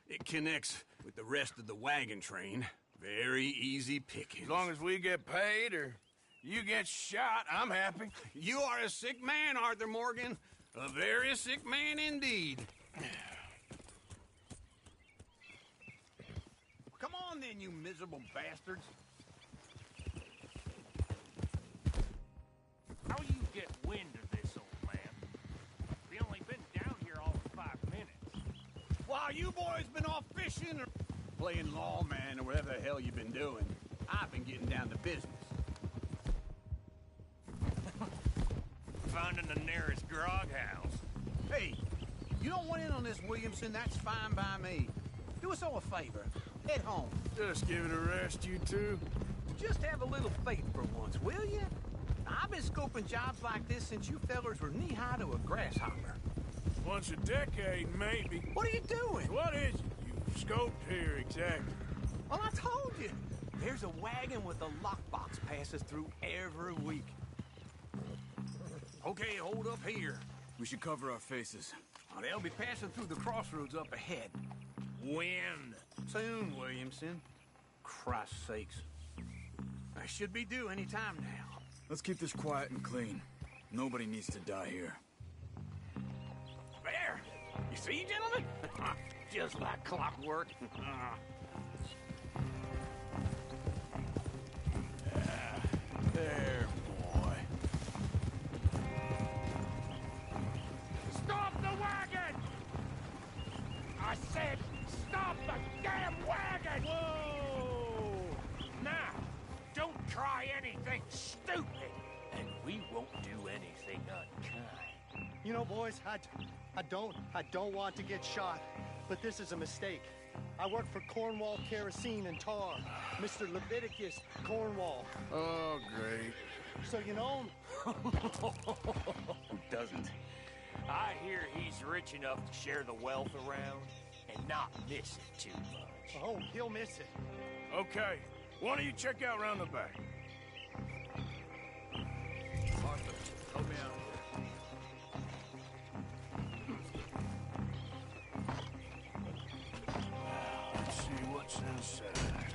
it connects with the rest of the wagon train. Very easy pickings.
As long as we get paid or you get shot, I'm happy.
You are a sick man, Arthur Morgan. A very sick man indeed. Come on then, you miserable bastards.
How you get wind of this, old man? We only been down here all of 5 minutes.
While you boys been off fishing or playing lawman or whatever the hell you've been doing, I've been getting down to business.
Finding the nearest grog house.
Hey, you don't want in on this, Williamson, that's fine by me. Do us all a favor. Head home.
Just give it a rest, you two.
Just have a little faith for once, will you? I've been scoping jobs like this since you fellers were knee-high to a grasshopper.
Once a decade, maybe.
What are you doing?
What is it you scoped here exactly?
Well, I told you. There's a wagon with a lockbox passes through every week. Okay, hold up here.
We should cover our faces.
Oh, they'll be passing through the crossroads up ahead.
When?
Soon, Williamson. Christ's sakes. I should be due any time now.
Let's keep this quiet and clean. Nobody needs to die here.
There! You see, gentlemen? Just like clockwork. There, boy.
Stop the wagon! I said, stop the damn wagon! Whoa! Now, don't try anything stupid, and we won't do anything unkind.
You know, boys, I don't want to get shot, but this is a mistake. I work for Cornwall Kerosene and Tar, Mr. Leviticus Cornwall.
Oh, great.
So you know him?
Who doesn't? I hear he's rich enough to share the wealth around and not miss it too much.
Oh, he'll miss it.
Okay, why don't you check out round the back?
Arthur, help me out.
Let's see what's inside.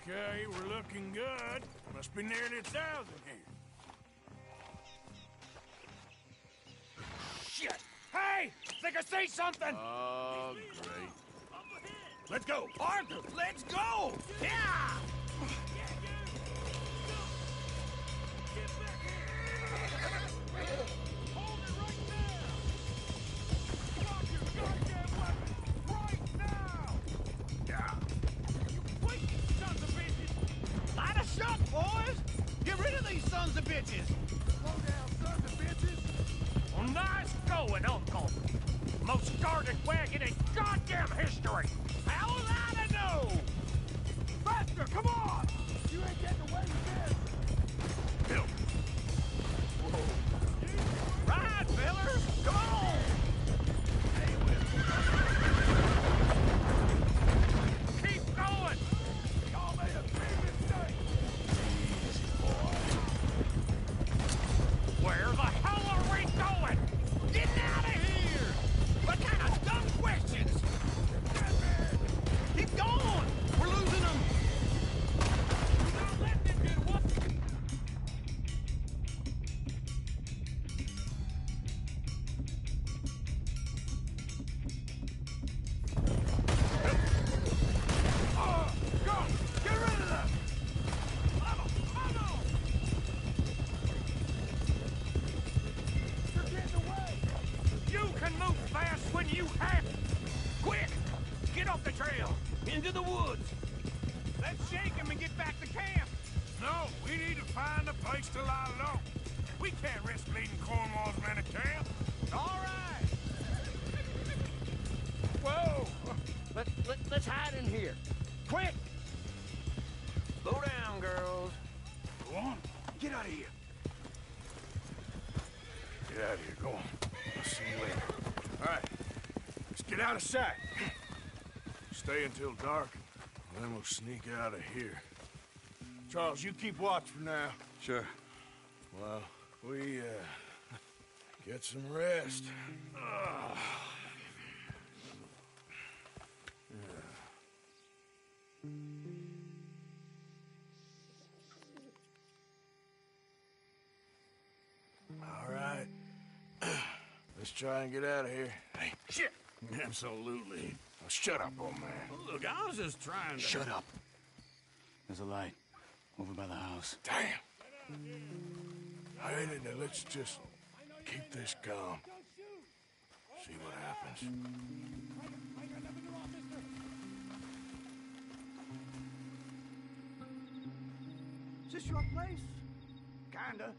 Okay, we're looking good. Must be nearly 1,000 here.
Shit! Hey! Think I see something!
Oh, great.
Let's go! Arthur, let's go! Yeah! Light a shot, boys! Get rid of these sons of bitches!
Slow down, sons of bitches!
Well, nice going, Uncle. Most guarded wagon in goddamn history.
How was I to know?
Faster, come on! You ain't getting away with this!
Bill. Whoa. Ride, fellers! Come on! Hey,
Keep going!
Y'all made a big mistake!
easy, boy.
Where the hell are we going?
Getting out of here! What kind of dumb questions? Keep going! We're losing them!
Not letting it get what?
Go! Get rid of them! You're getting away!
You can move fast when you have to. Quick! Get off the trail!
Into the woods! Let's shake him and get back to camp!
No, we need to find a place to lie low. We can't risk leading Cornwall's men to camp.
All right!
Whoa! Let's hide in here. Quick!
Slow down, girls.
Go on.
Get out of here.
Get out of here. Go on. I'll see you later. All right. Let's get out of sight. Stay until dark, and then we'll sneak out of here. Charles, you keep watch for now.
Sure.
Well, we, get some rest. try and get out of here.
Hey, shit! Absolutely.
Oh, shut up, old man.
Look, I was just trying to...
Shut up. There's a light over by the house.
Damn. All right, now let's just keep this calm. See what happens.
Is this your place? Kinda.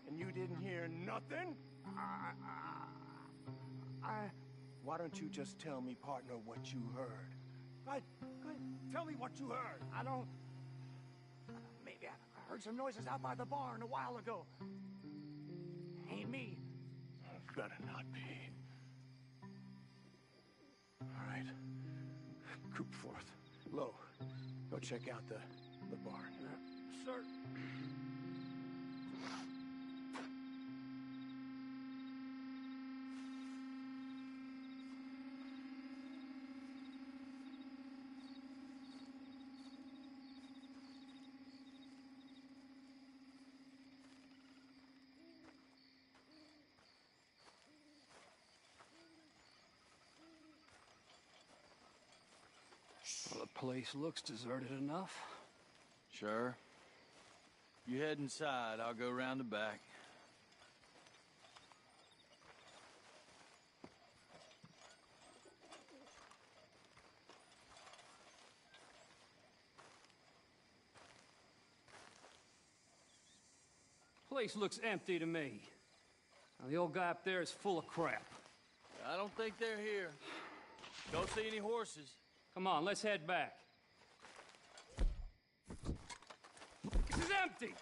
And you didn't hear nothing? Why don't you just tell me, partner, what you heard? Tell me what you heard. I don't... Maybe I heard some noises out by the barn a while ago. Ain't me.
Better not be.
All right. Group forth. Lo, go check out the barn. Sir.
Well, the place looks deserted enough.
Sure. You head inside, I'll go round the back.
Place looks empty to me. Now, the old guy up there is full of crap.
I don't think they're here. Don't see any horses.
Come on, let's head back. This is empty!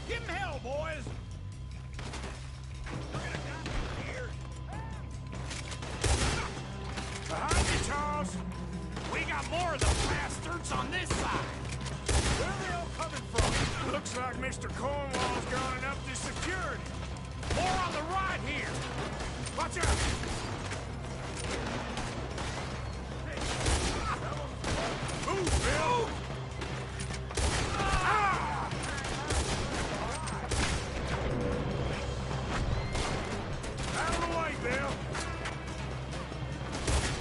Give him hell, boys!
Behind you, Charles! We got more of the bastards on this side! Where are they all coming from? Looks like Mr. Cornwall's gone and upped his security. More on the right here! Watch out! Move, Bill! Ah! Out of the way, Bill!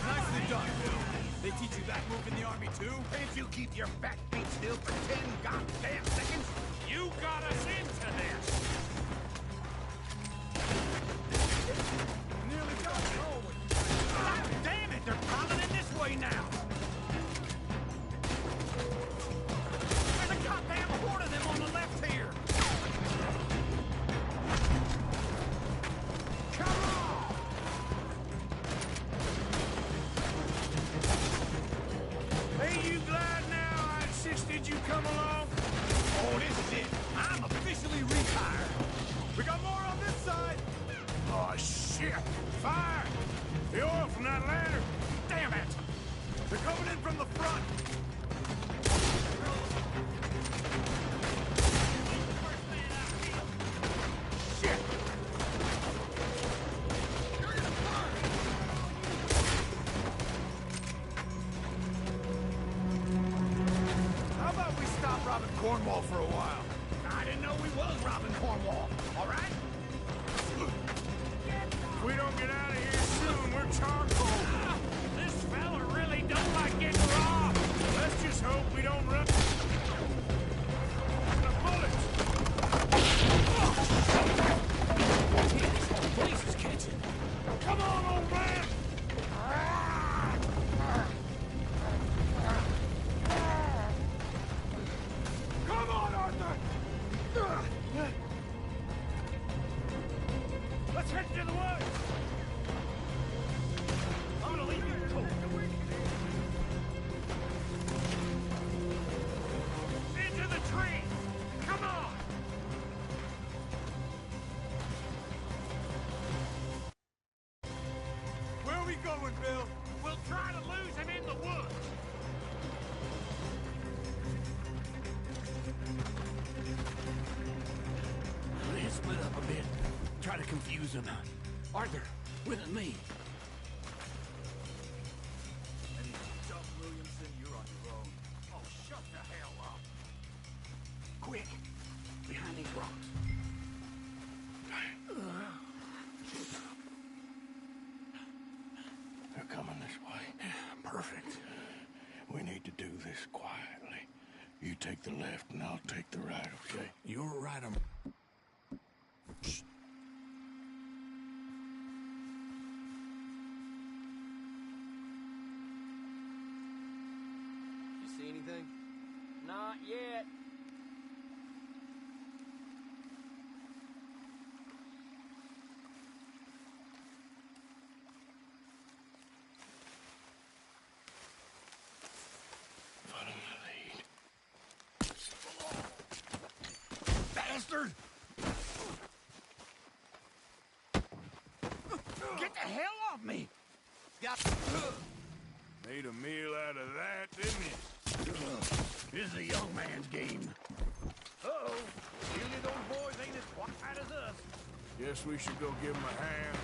Nicely done, Bill. They teach you that move in the army, too?
Can't you keep your back feet still for 10 goddamn seconds?
You got us into this!
Nearly got it. God damn it! They're coming in this way now! There's a goddamn horde of them on the left here! Come on!
Hey, you glad now I insisted you come along?
Oh, this is it. I'm officially retired. We got more on this side.
Oh, shit! Fire! The oil from that lantern!
Damn it! They're coming in from the front.
Shit!
How about we stop robbing Cornwall for a while? I didn't know we was robbing Cornwall. All right?
If we don't get out of here soon, we're charcoal. This fella really don't like getting robbed. Let's just hope we don't run... The bullets!
Police is catching.
Come on, old man! Come on, Arthur! Let's head to the woods! I'm gonna leave you cold. Into the tree! Come on!
Where are we going, Bill?
We'll try to lose him in the woods!
Let's split up a bit. Try to confuse them. Arthur, with me.
Williamson, you're on your own.
Oh, shut the hell up.
You take the left and I'll take the right, okay?
You're right.
You see anything?
Not yet.
Follow my lead.
Bastard! Get the hell off me!
Made a meal out of that, didn't you?
This is a young man's game.
Uh-oh. Usually those boys ain't as quiet as us. Guess we should go give them a hand.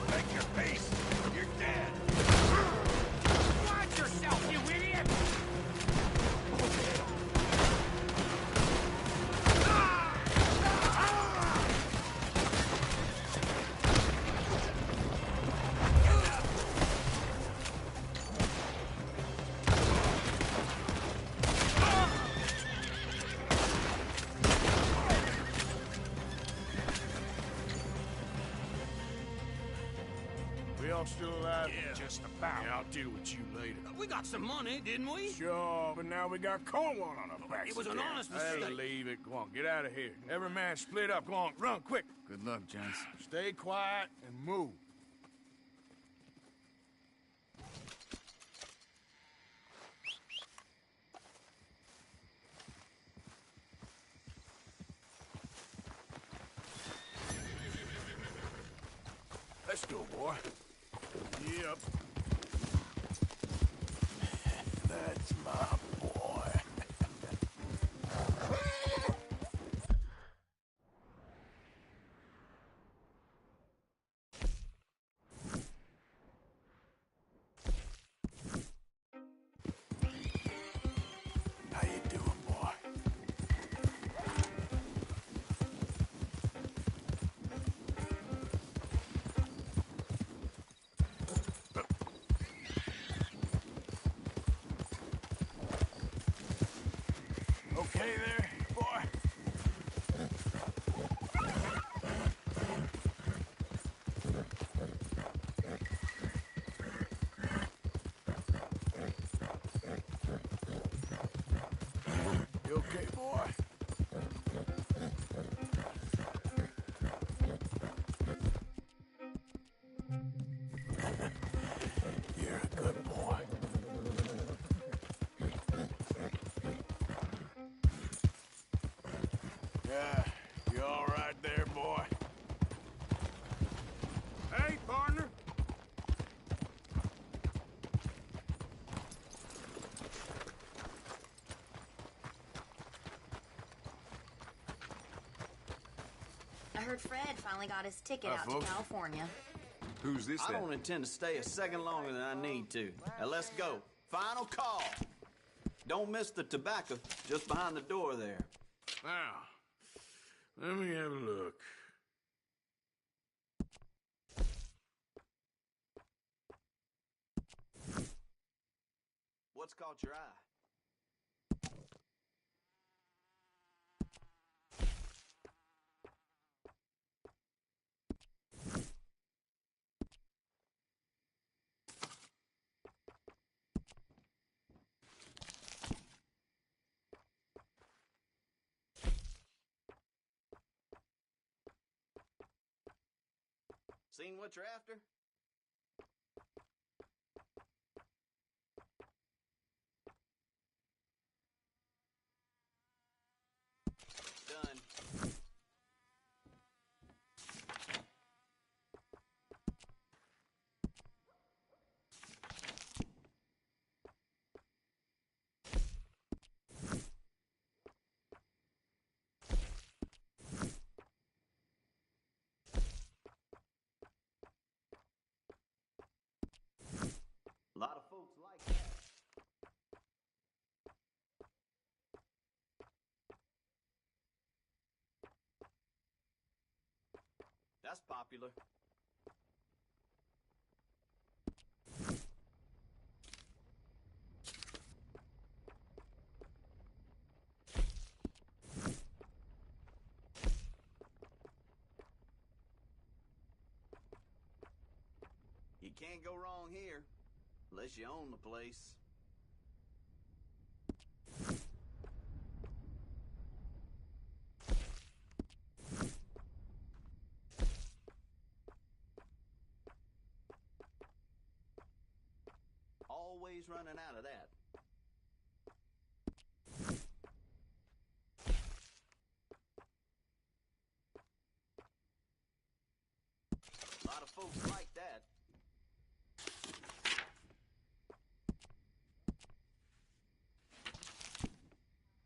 Take your face! You're dead!
Watch yourself, you idiot!
We all still alive?
Yeah,
just about. Yeah, I'll deal with you later.
We got some money, didn't we?
Sure, but now we got Cornwall on our backs.
It was an
again.
honest
Hey,
mistake.
leave it. Go on, get out of here. Every man split up. Go on, run, quick.
Good luck, gents.
Stay quiet and move. Let's go, boy. Yep. That's my boy. How you doing, boy? Okay there, boy? You okay, boy? You're a good boy. Yeah, you all right there, boy? Hey, partner.
I heard Fred finally got his ticket
Hi,
out
folks.
to California.
Who's this
I
then?
don't intend to stay a second longer than I need to. Now let's go. Final call. Don't miss the tobacco just behind the door there.
Now, let me have a look.
What's caught your eye? Seen what you're after? Done. popular. You can't go wrong here, unless you own the place. Always running out of that. A lot of folks like that.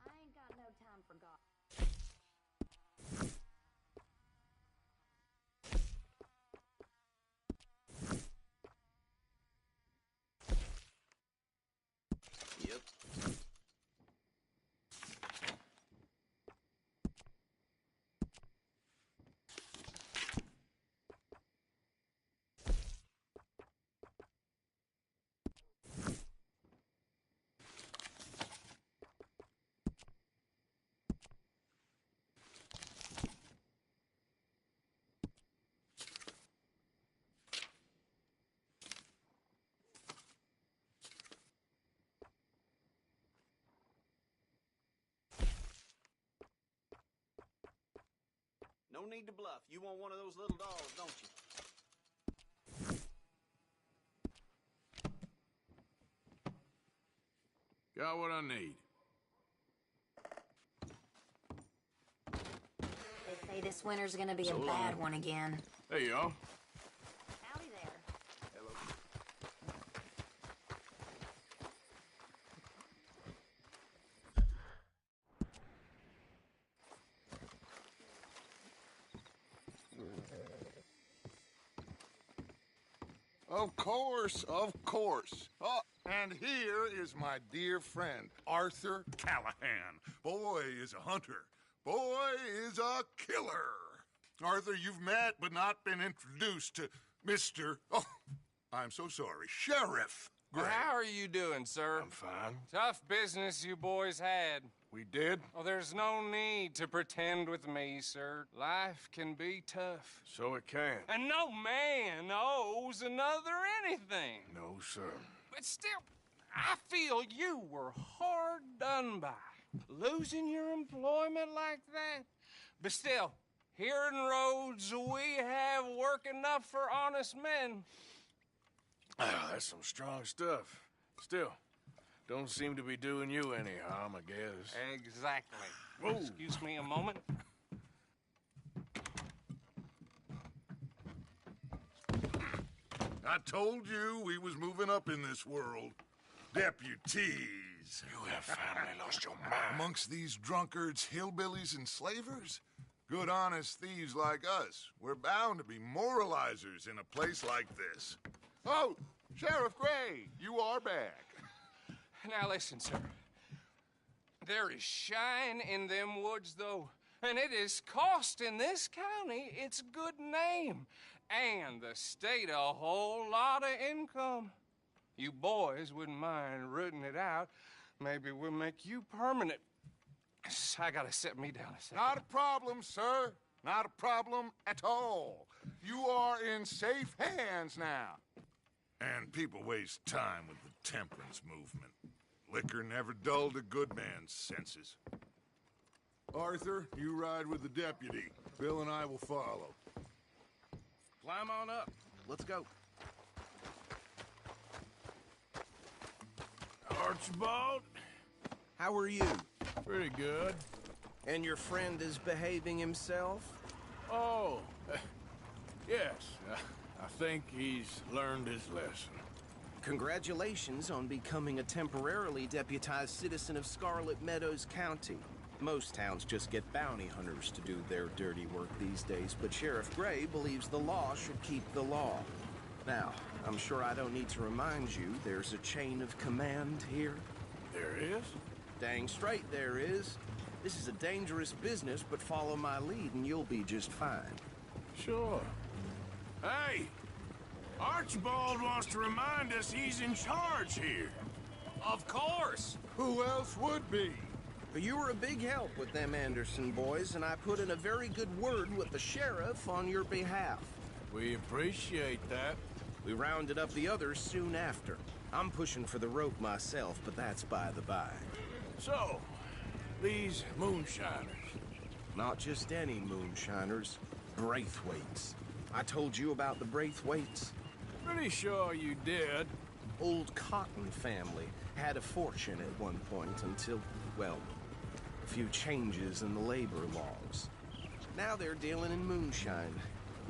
I ain't got no time for God.
Yep. No need to bluff. You want one of those little dolls, don't you?
Got what I need.
They say this winter's gonna be a bad one again.
There you are.
Howdy there.
Hello.
Of course, of course. Oh, and here is my dear friend, Arthur Callahan. Boy is a hunter. Boy is a killer. Arthur, you've met but not been introduced to Mr. Oh, I'm so sorry, Sheriff Gray.
How are you doing, sir?
I'm fine.
Tough business you boys had.
We did?
Oh, there's no need to pretend with me, sir. Life can be tough.
So it can.
And no man owes another anything.
No, sir.
But still, I feel you were hard done by. Losing your employment like that. But still, here in Rhodes, we have work enough for honest men.
Ah, that's some strong stuff. Still, don't seem to be doing you any harm, I guess.
Exactly.
Whoa.
Excuse me a moment.
I told you we was moving up in this world. Deputies.
You have finally lost your mind.
Amongst these drunkards, hillbillies, and slavers? Good honest thieves like us. We're bound to be moralizers in a place like this. Oh, Sheriff Gray, you are back.
Now listen, sir. There is shine in them woods, though, and it is costing this county its good name and the state a whole lot of income. You boys wouldn't mind rooting it out. Maybe we'll make you permanent. I gotta sit me down a second.
Not a problem, sir. Not a problem at all. You are in safe hands now. And people waste time with the temperance movement. Liquor never dulled a good man's senses. Arthur, you ride with the deputy. Bill and I will follow.
Climb on up. Let's go.
Archibald?
How are you?
Pretty good.
And your friend is behaving himself?
Oh, yes. I think he's learned his lesson.
Congratulations on becoming a temporarily deputized citizen of Scarlet Meadows County. Most towns just get bounty hunters to do their dirty work these days, but Sheriff Gray believes the law should keep the law. Now, I'm sure I don't need to remind you there's a chain of command here.
There is?
Dang straight there is. This is a dangerous business, but follow my lead and you'll be just fine.
Sure. Hey, Archibald wants to remind us he's in charge here.
Of course.
Who else would be?
You were a big help with them Anderson boys, and I put in a very good word with the sheriff on your behalf.
We appreciate that.
We rounded up the others soon after. I'm pushing for the rope myself, but that's by the by.
So, these moonshiners.
Not just any moonshiners, Braithwaites. I told you about the Braithwaites?
Pretty sure you did.
Old Cotton family had a fortune at one point until, well, a few changes in the labor laws. Now they're dealing in moonshine.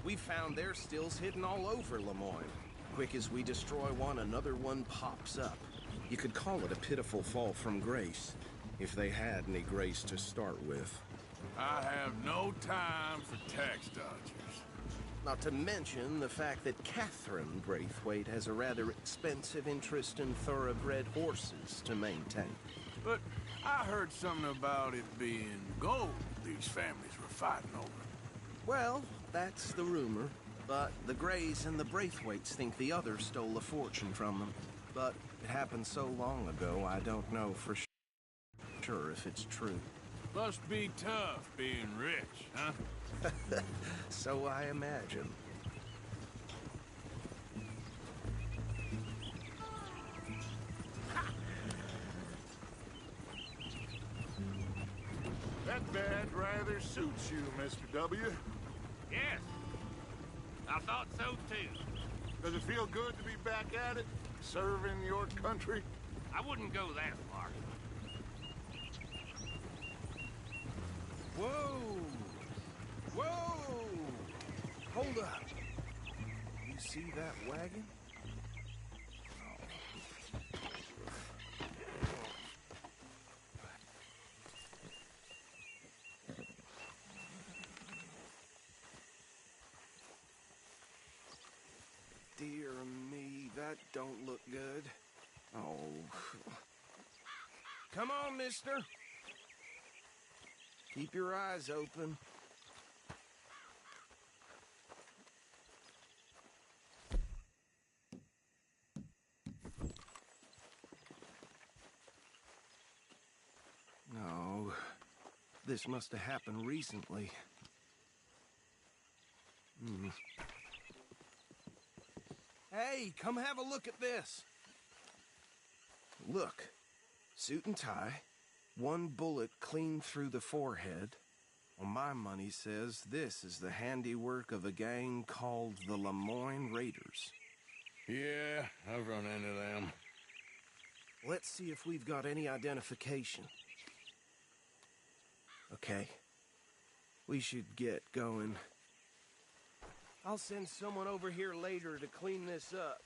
We found their stills hidden all over Lemoyne. Quick as we destroy one, another one pops up. You could call it a pitiful fall from grace, if they had any grace to start with.
I have no time for tax dodgers.
Not to mention the fact that Catherine Braithwaite has a rather expensive interest in thoroughbred horses to maintain.
But I heard something about it being gold these families were fighting over.
Well, that's the rumor. But the Greys and the Braithwaites think the others stole a fortune from them. But it happened so long ago, I don't know for sure if it's true.
Must be tough being rich, huh?
So I imagine.
That badge rather suits you, Mr. W.
Yes. I thought so, too.
Does it feel good to be back at it? Serving your country?
I wouldn't go that far.
Whoa! Whoa! Hold up. You see that wagon? Dear me, that don't look good. Oh. Come on, mister. Keep your eyes open. No. This must have happened recently. Hey, come have a look at this. Look. Suit and tie. One bullet clean through the forehead. Well, my money says this is the handiwork of a gang called the Lemoyne Raiders.
Yeah, I've run into them.
Let's see if we've got any identification. Okay. We should get going. I'll send someone over here later to clean this up.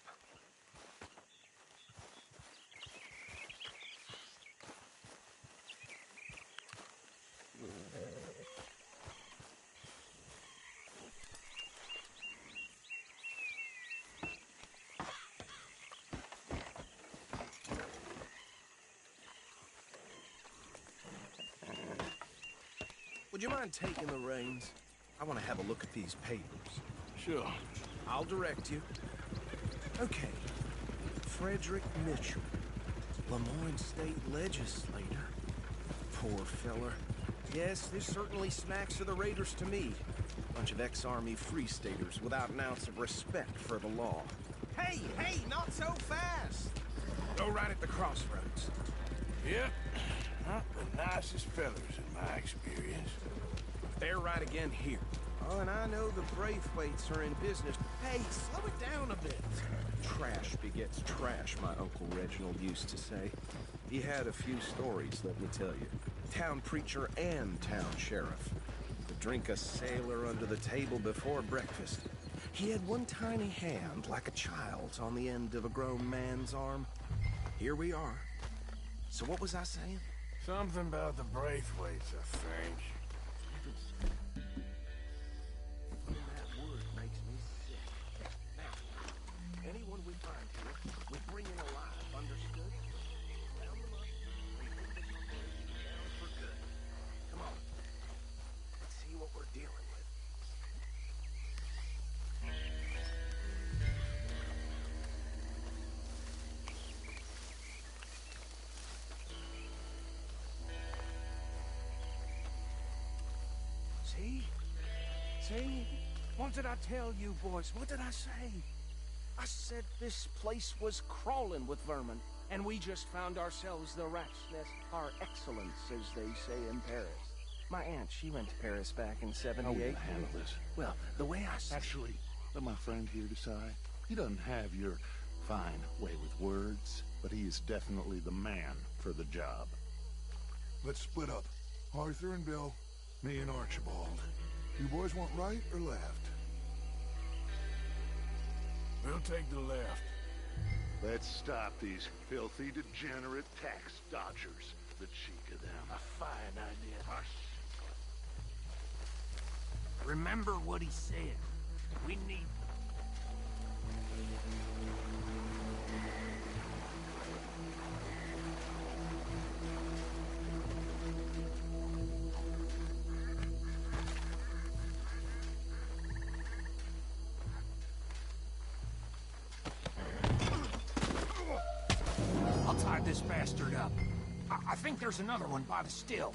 Would you mind taking the reins? I want to have a look at these papers.
Sure.
I'll direct you. Okay. Frederick Mitchell, Lemoyne State Legislator. Poor feller. Yes, this certainly smacks of the Raiders to me. Bunch of ex-Army Free Staters without an ounce of respect for the law. Hey, hey, not so fast! Go right at the crossroads.
Yep. Not the nicest fellas in my experience.
They're right again here. Oh, and I know the Braithwaites are in business. Hey, slow it down a bit. Trash begets trash, my Uncle Reginald used to say. He had a few stories, let me tell you. Town preacher and town sheriff. Could drink a sailor under the table before breakfast. He had one tiny hand, like a child's, on the end of a grown man's arm. Here we are. So what was I saying?
Something about the Braithwaites, I think.
That word makes me sick. Now, anyone we find here, we bring in alive, understood? Round them up, we put them down for good. Come on. Let's see what we're dealing with. See? See? What did I tell you, boys? What did I say? I said this place was crawling with vermin, and we just found ourselves the rat's nest par excellence, as they say in Paris. My aunt, she went to Paris back in '78.
How are we gonna handle this?
Well, the way I see
Actually, let my friend here decide. He doesn't have your fine way with words, but he is definitely the man for the job.
Let's split up. Arthur and Bill, me and Archibald. You boys want right or left?
We'll take the left.
Let's stop these filthy, degenerate tax dodgers. The cheek of them.
A fine idea.
Hush.
Remember what he said. We need I'll tie this bastard up. I think there's another one by the still.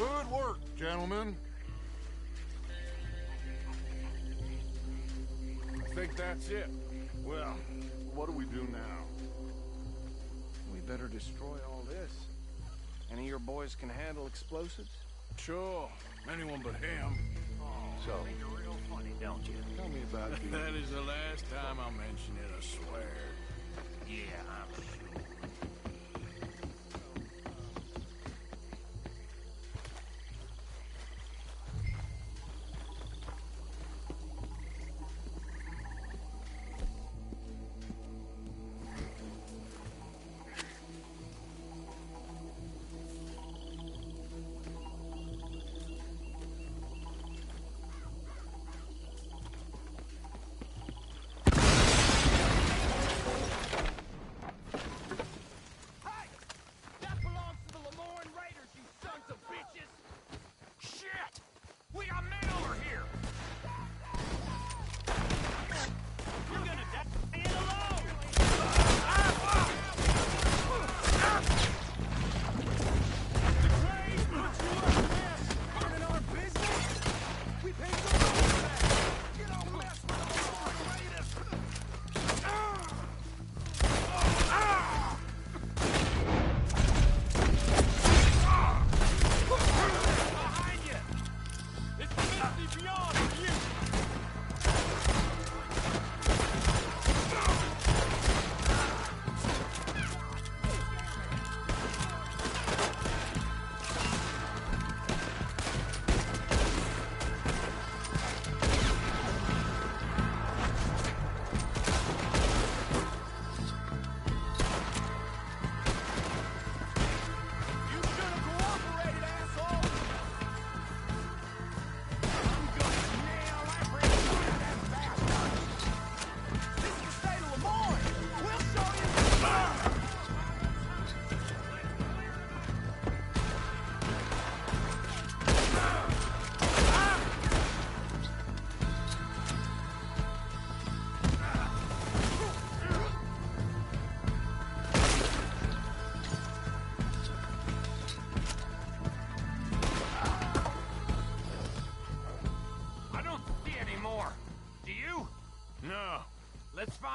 Good work, gentlemen.
I think that's it.
Well, what do we do now?
we better destroy all this. Any of your boys can handle explosives?
Sure. Anyone but him.
So,
think you're real funny, don't you?
tell me about the...
That is the last time I'll mention it, I swear.
Yeah, I'm sure.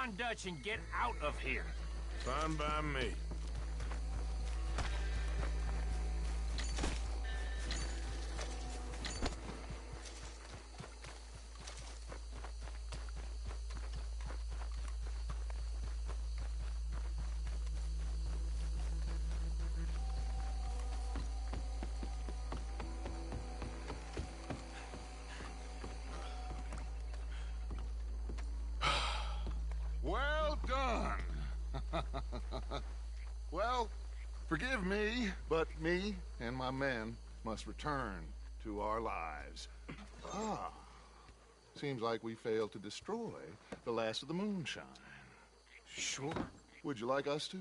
on Dutch and get out of here.
Fine by me.
Well done. Well, forgive me, but me and my men must return to our lives. Ah, seems like we failed to destroy the last of the Moonshine.
Sure.
Would you like us to?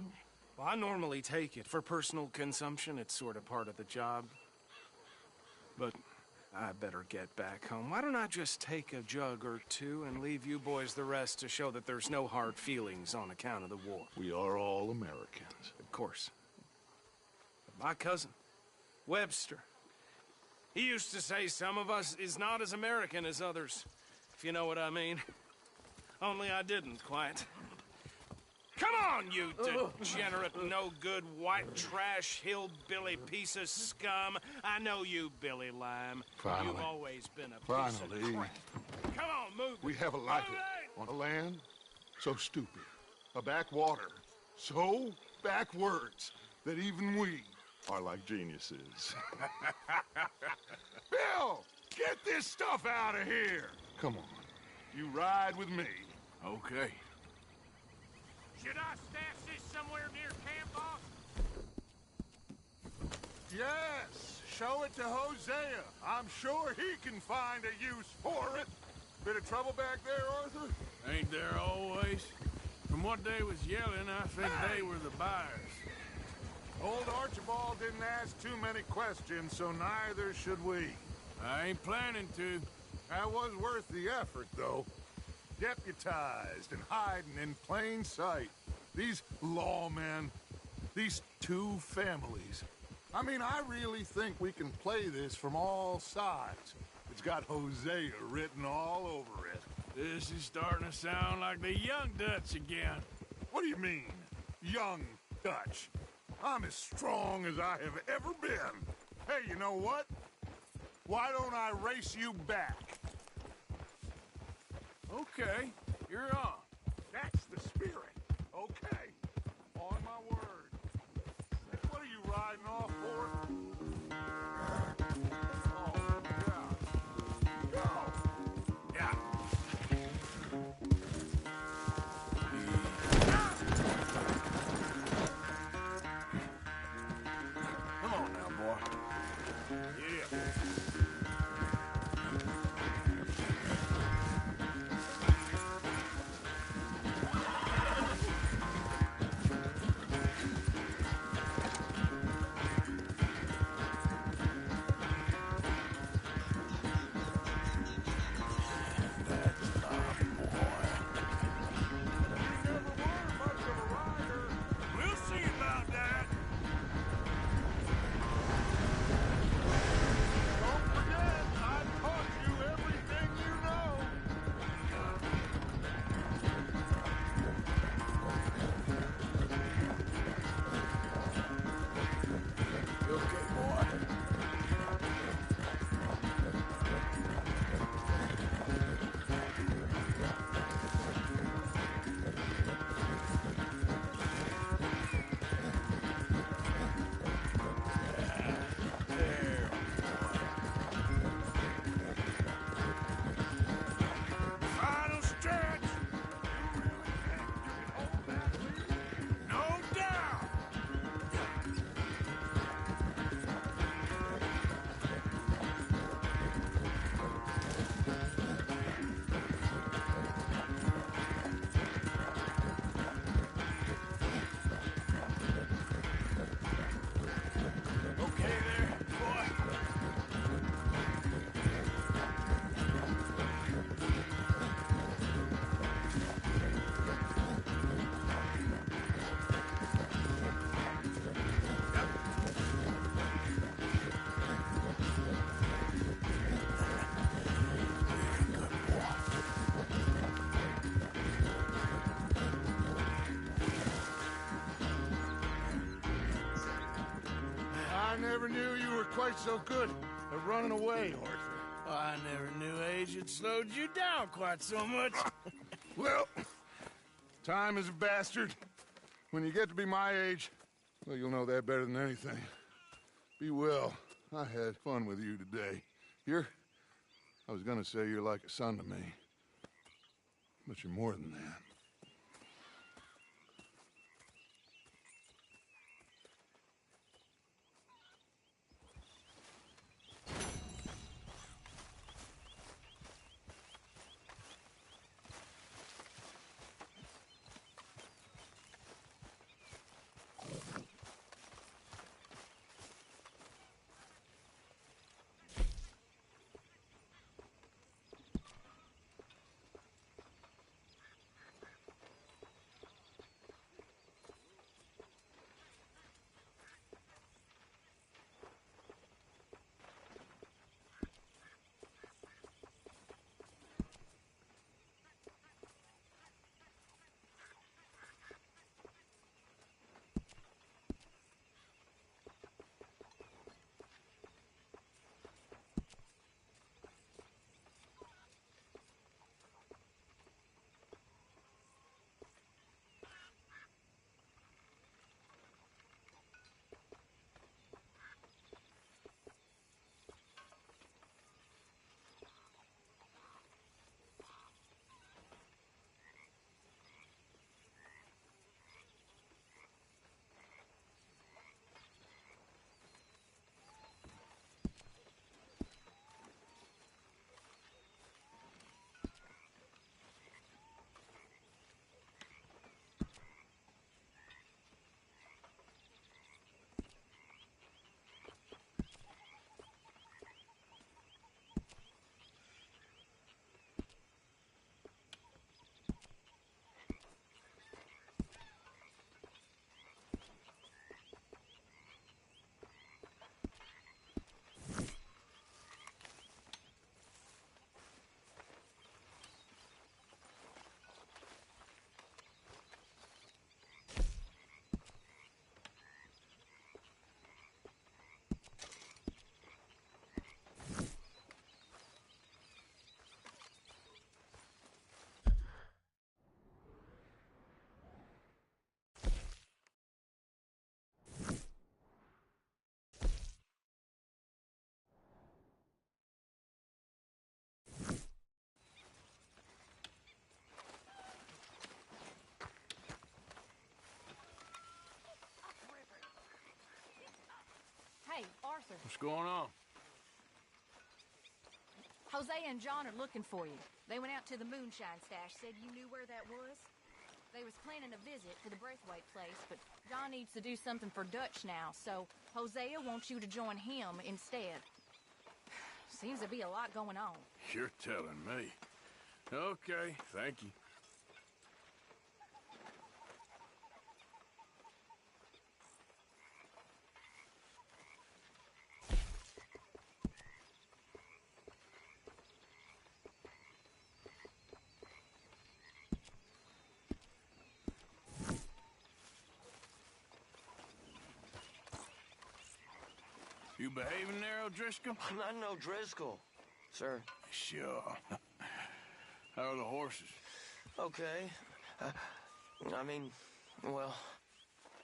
Well, I normally take it. For personal consumption, it's sort of part of the job. But I better get back home. Why don't I just take a jug or two and leave you boys the rest to show that there's no hard feelings on account of the war?
We are all Americans.
Of course. My cousin, Webster, he used to say some of us is not as American as others, if you know what I mean. Only I didn't quite. Come on, you degenerate, no-good, white trash, hillbilly piece of scum. I know you, Billy Lime.
Finally.
You've always been a piece of crap. Come on, move.
We have a life on a land so stupid, a backwater so backwards that even we are like geniuses. Bill, get this stuff out of here. Come on, you ride with me.
Okay.
Should I stash this somewhere near camp, boss?
Yes, show it to Hosea. I'm sure he can find a use for it. Bit of trouble back there, Arthur?
Ain't there always? From what they was yelling, I think they were the buyers.
Old Archibald didn't ask too many questions, so neither should we.
I ain't planning to.
That was worth the effort, though. Deputized and hiding in plain sight. These lawmen, these two families. I mean, I really think we can play this from all sides. It's got Hosea written all over it.
This is starting to sound like the young Dutch again.
What do you mean, young Dutch? I'm as strong as I have ever been. Hey, you know what? Why don't I race you back?
Okay, you're on.
That's the spirit. Okay. On my word. What are you riding off for? Oh, yeah. Go! Yeah.
Come on now, boy.
Yeah.
quite so good at running away, Arthur.
I never knew age had slowed you down quite so much.
Well, time is a bastard. When you get to be my age, well, you'll know that better than anything. Be well. I had fun with you today. I was gonna say you're like a son to me. But you're more than that.
Hey, Arthur.
What's going on?
Jose and John are looking for you. They went out to the Moonshine stash, said you knew where that was. They was planning a visit to the Braithwaite place, but John needs to do something for Dutch now, so Hosea wants you to join him instead. Seems to be a lot going on.
You're telling me. Okay, thank you. You behaving there, O'Driscoll?
I'm not no Driscoll, sir.
Sure. How are the horses?
Okay. I mean, well,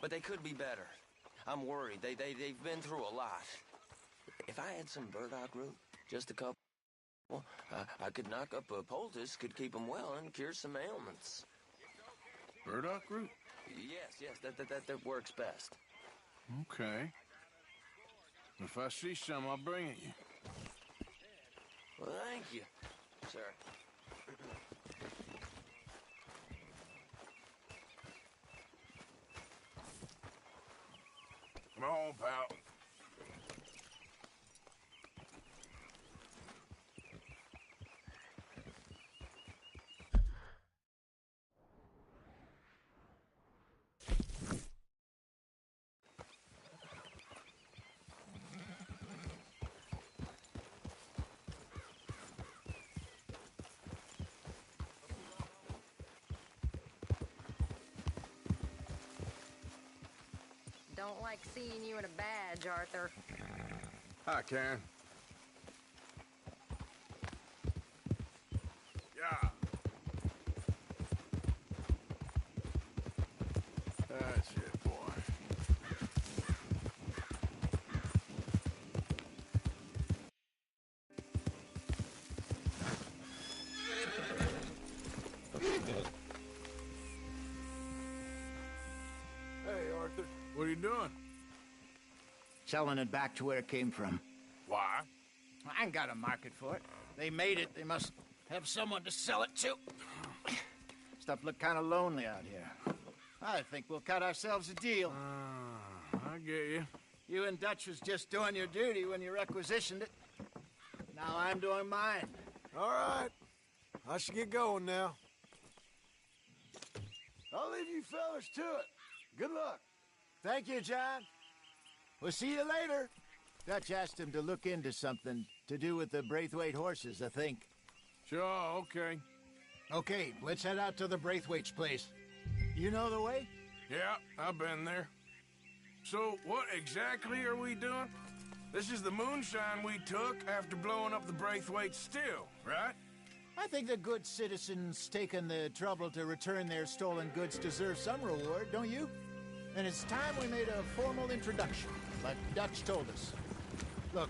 but they could be better. I'm worried. They've been through a lot. If I had some burdock root, just a couple, I could knock up a poultice, could keep them well, and cure some ailments.
Burdock root?
Yes, that works best.
Okay. If I see some, I'll bring it you.
Well, thank you, sir.
Come on, pal.
Don't like seeing you in a badge, Arthur.
Hi, Karen. Yeah. That's it, boy.
Hey, Arthur.
What are you doing?
Selling it back to where it came from.
Why?
I ain't got a market for it. They made it. They must have someone to sell it to. Stuff look kind of lonely out here. I think we'll cut ourselves a deal.
I get you.
You and Dutch was just doing your duty when you requisitioned it. Now I'm doing mine.
All right. I should get going now. I'll leave you fellas to it. Good luck.
Thank you, John. We'll see you later. Dutch asked him to look into something to do with the Braithwaite horses, I think.
Sure, okay.
Okay, let's head out to the Braithwaite's place. You know the way?
Yeah, I've been there. So, what exactly are we doing? This is the moonshine we took after blowing up the Braithwaite still, right?
I think the good citizens taking the trouble to return their stolen goods deserve some reward, don't you? And it's time we made a formal introduction, like Dutch told us. Look,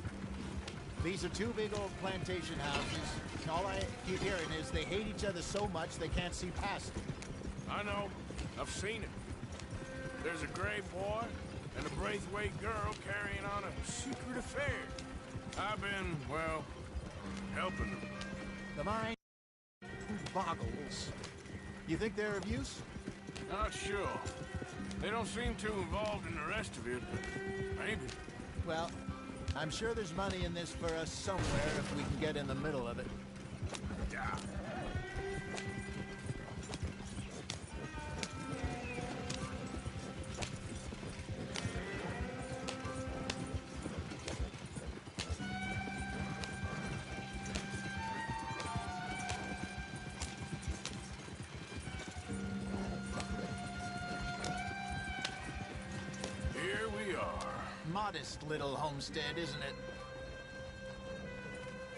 these are two big old plantation houses, and all I keep hearing is they hate each other so much they can't see past it.
I know. I've seen it. There's a gray boy and a Braithwaite girl carrying on a secret affair. I've been, well, helping them.
The mind boggles. You think they're of use?
Not sure. They don't seem too involved in the rest of it, but maybe.
Well, I'm sure there's money in this for us somewhere if we can get in the middle of it.
Yeah. Here we are.
Modest little homestead, isn't it?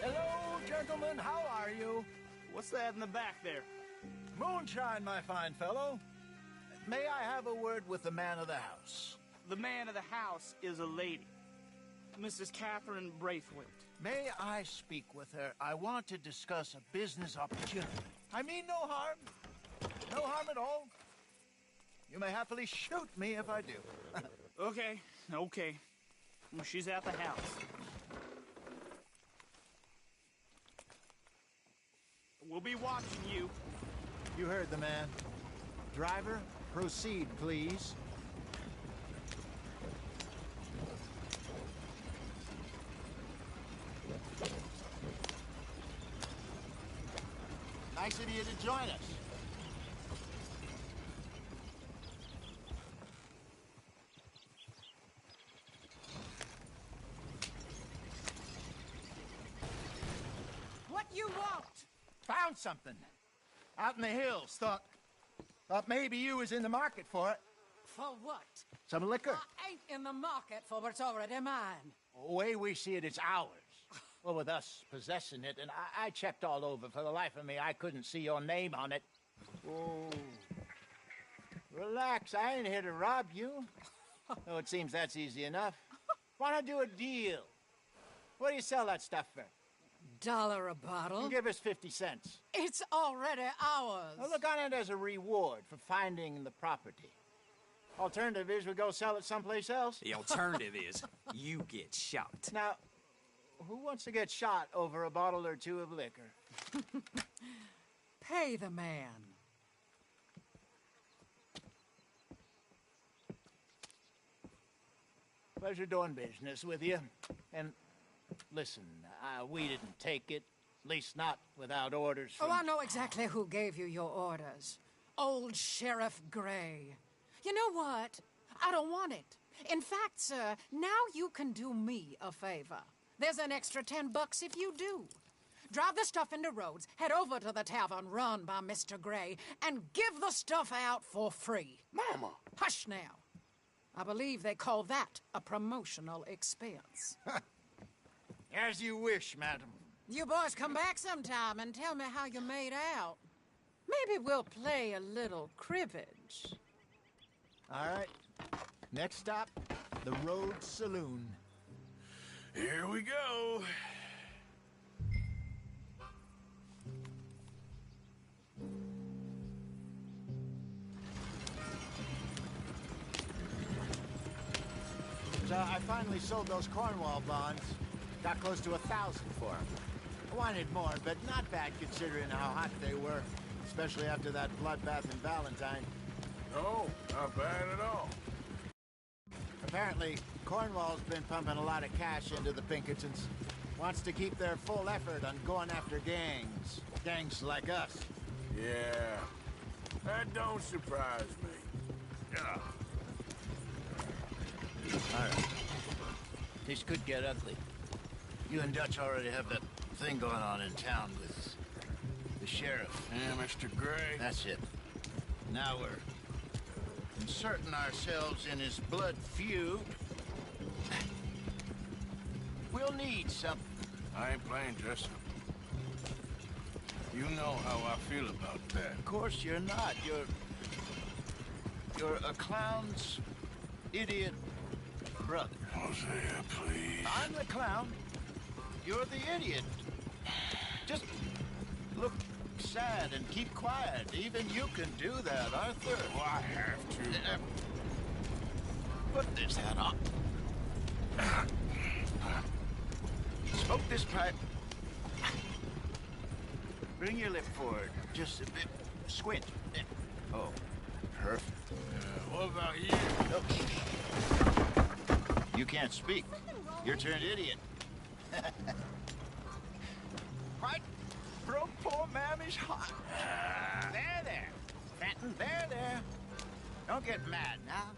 Hello, gentlemen. How are you?
What's that in the back there?
Moonshine, my fine fellow. May I have a word with the man of the house?
The man of the house is a lady. Mrs. Catherine Braithwaite.
May I speak with her? I want to discuss a business opportunity. I mean no harm. No harm at all. You may happily shoot me if I do.
Okay. Well, she's at the house. We'll be watching you.
You heard the man. Driver, proceed, please. Nice of you to join us.
What you want?
Found something. Out in the hills. Thought maybe you was in the market for it.
For what?
Some liquor.
I ain't in the market for what's already mine.
The way we see it, it's ours. Well, with us possessing it, and I checked all over. For the life of me, I couldn't see your name on it. Oh. Relax, I ain't here to rob you. Oh, it seems that's easy enough. Why not do a deal? What do you sell that stuff for?
$1 a bottle?
You give us 50 cents.
It's already ours.
Well, look on it as a reward for finding the property. Alternative is we go sell it someplace else.
The alternative is you get shot.
Now, who wants to get shot over a bottle or two of liquor?
Pay the man.
Pleasure doing business with you. And listen, we didn't take it. At least not without orders from...
Oh, I know exactly who gave you your orders. Old Sheriff Gray. You know what? I don't want it. In fact, sir, now you can do me a favor. There's an extra $10 if you do. Drive the stuff into Rhodes, head over to the tavern run by Mr. Gray, and give the stuff out for free.
Mama!
Hush now. I believe they call that a promotional expense.
As you wish, madam.
You boys come back sometime and tell me how you made out. Maybe we'll play a little cribbage.
All right. Next stop, the Rhodes Saloon.
Here we go.
So I finally sold those Cornwall bonds. Got close to 1,000 for them. I wanted more, but not bad considering how hot they were. Especially after that bloodbath in Valentine.
No, not bad at all.
Apparently, Cornwall's been pumping a lot of cash into the Pinkertons. Wants to keep their full effort on going after gangs. Gangs like us.
Yeah, that don't surprise me. Yeah.
All right. This could get ugly. You and Dutch already have that thing going on in town with the sheriff.
Yeah, Mr. Gray.
That's it. Now we're inserting ourselves in his blood feud. We'll need something.
I ain't playing dress up. You know how I feel about that.
Of course you're not. You're a clown's idiot brother.
Hosea, please.
I'm the clown. You're the idiot. Just look sad and keep quiet. Even you can do that, Arthur.
Oh, I have to.
Put this hat on. Smoke this pipe. Bring your lip forward. Just a bit. Squint. Oh, perfect.
What about you?
Oh. You can't speak. You're turned idiot. Right? Broke poor Mammy's heart. There. Fenton, there. Don't get mad now.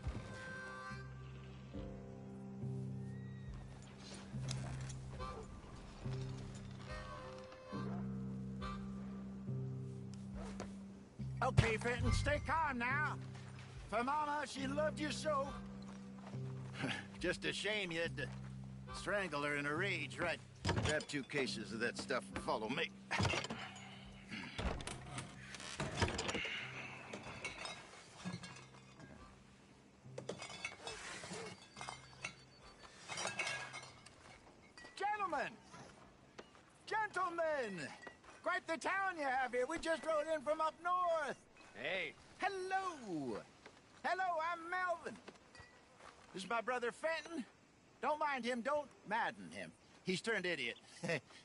Okay, Fenton, stay calm now. For Mama, she loved you so. Just a shame you had to strangle her in a rage, right? Grab 2 cases of that stuff and follow me. Gentlemen! Quite the town you have here. We just rode in from up north.
Hey.
Hello, I'm Melvin. This is my brother Fenton. Don't mind him, don't madden him. He's turned idiot.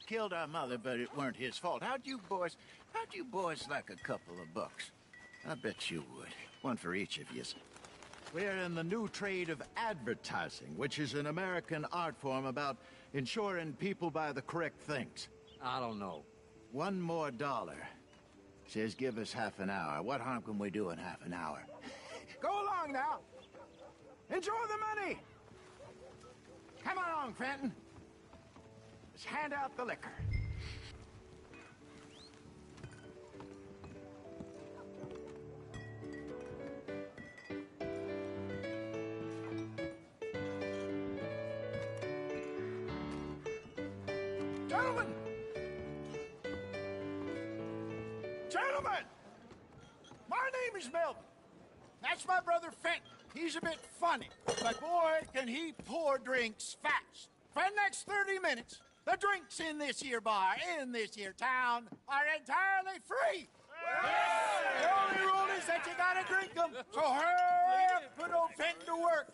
Killed our mother, but it weren't his fault. How'd you boys like a couple of bucks? I bet you would. One for each of yous. We're in the new trade of advertising, which is an American art form about ensuring people buy the correct things.
I don't know.
$1 more. Says give us half an hour. What harm can we do in half an hour? Go along now. Enjoy the money. Come along, Fenton. Let's hand out the liquor. Gentlemen! My name is Melvin. That's my brother Fenton. He's a bit funny, but boy, can he pour drinks fast. For the next 30 minutes, the drinks in this here bar, in this here town, are entirely free. The only rule is that you gotta drink them. So hurry up, put old Fenton to work.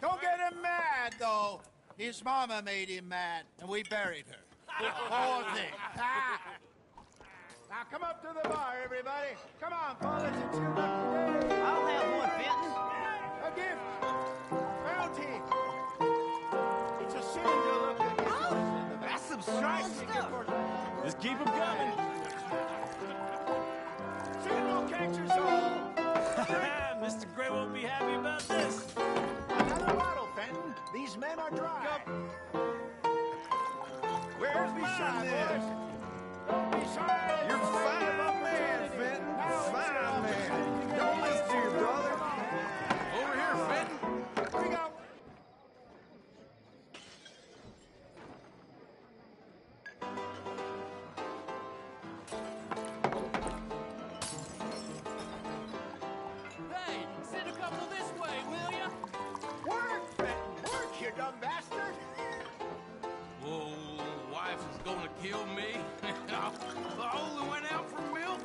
Don't get him mad, though. His mama made him mad, and we buried her. Poor thing. Now come up to the bar, everybody. Come on, fellas, it's your lucky day.
I'll have one, Fenton.
A gift. Bounty. It's a sin to look at this.
That's some strong stuff.
Just keep them coming.
Sin will catch us all.
Mr. Gray won't be happy about this.
Another bottle, Fenton. These men are dry. Where's me shine, boys? Don't be shy.
You're fine, my man, Fenton. Fine, man. Don't listen to your brother. Over here, Fenton.
Here we go.
killed me. I only went out for milk.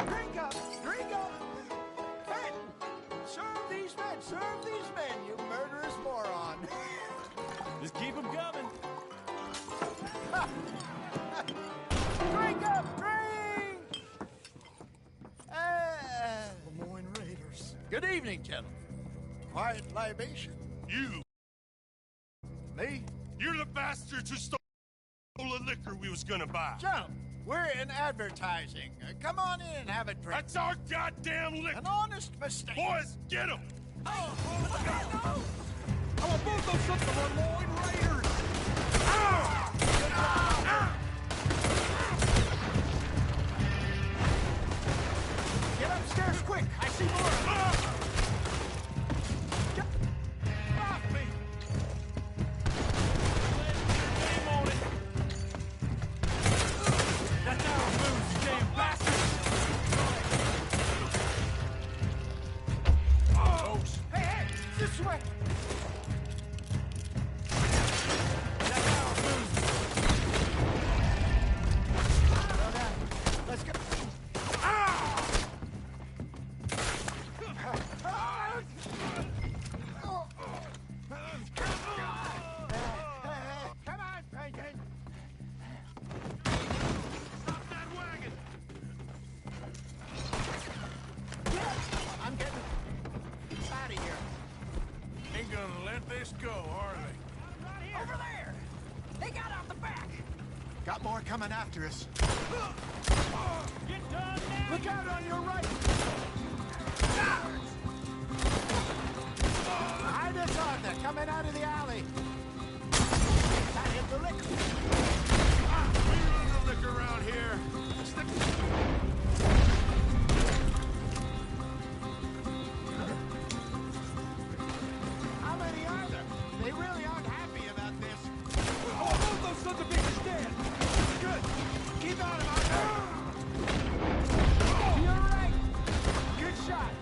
Drink up! Drink up! Men! Serve these men, you murderous moron!
Just keep them coming.
Drink up! Drink!
Lemoyne Raiders.
Good evening, gentlemen. Quiet libation.
You.
Me?
You're the bastards who stole the liquor we was gonna buy.
Gentlemen, we're in advertising. Come on in and have a drink.
That's our goddamn liquor.
An honest mistake.
Boys, get him!
Oh, no!
I want both those sons of Lemoyne Raiders!
Get upstairs quick! I see more! Get off me!
Name on it. That's our moves, you damn bastard!
Oh! Hey! This way!
That's our moves.
Slow down. Let's go. Come on, Peyton!
Stop that wagon!
I'm getting out of here.
Ain't gonna let this go, are they?
Over there! They got out the back!
Got more coming after us.
Get done now!
Look out on your right! Behind us, Arthur, coming out of the alley. That hit the liquor.
We run the liquor around here.
How many are there? They really aren't happy about this.
Oh, both those sons of bitches dead!
Good. Keep on him, Arthur. You're right. Good shot.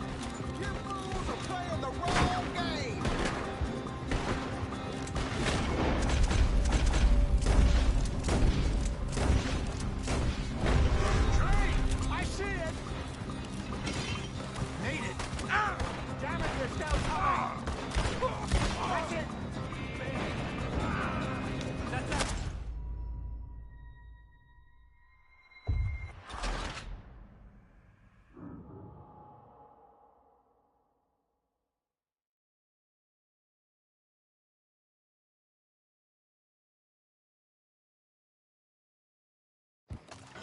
You fools are playing the wrong game. Train! I see it. Made it. Damn it, you're still coming. That's it.
That's it!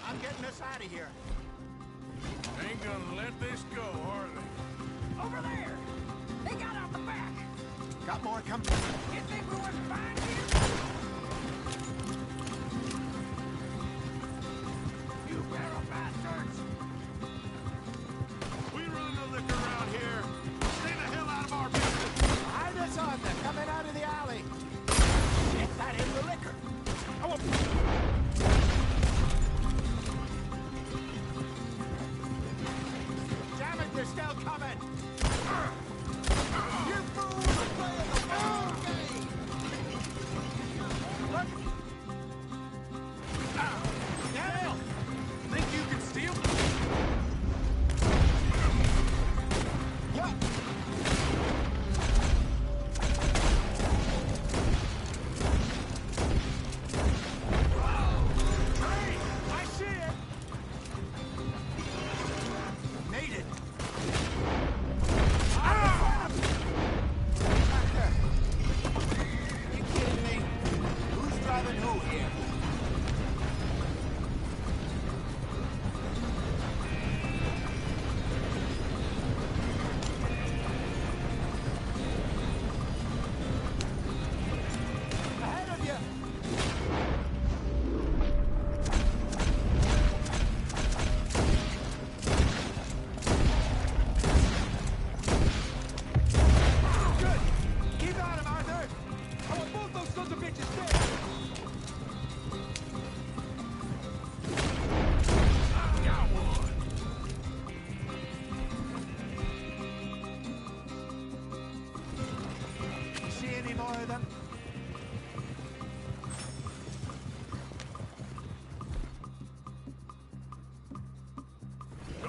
I'm getting us out of here.
Ain't gonna let this go, are they?
Over there! They got out the back!
Got more coming.
You think we wouldn't find you?
You barrel bastards!
We run the liquor around here. Stay the hell out of our business.
Behind us, Arthur, coming out of the alley. Get that in the liquor. I want... Damn it, they're still coming. You fools are playing the wrong game.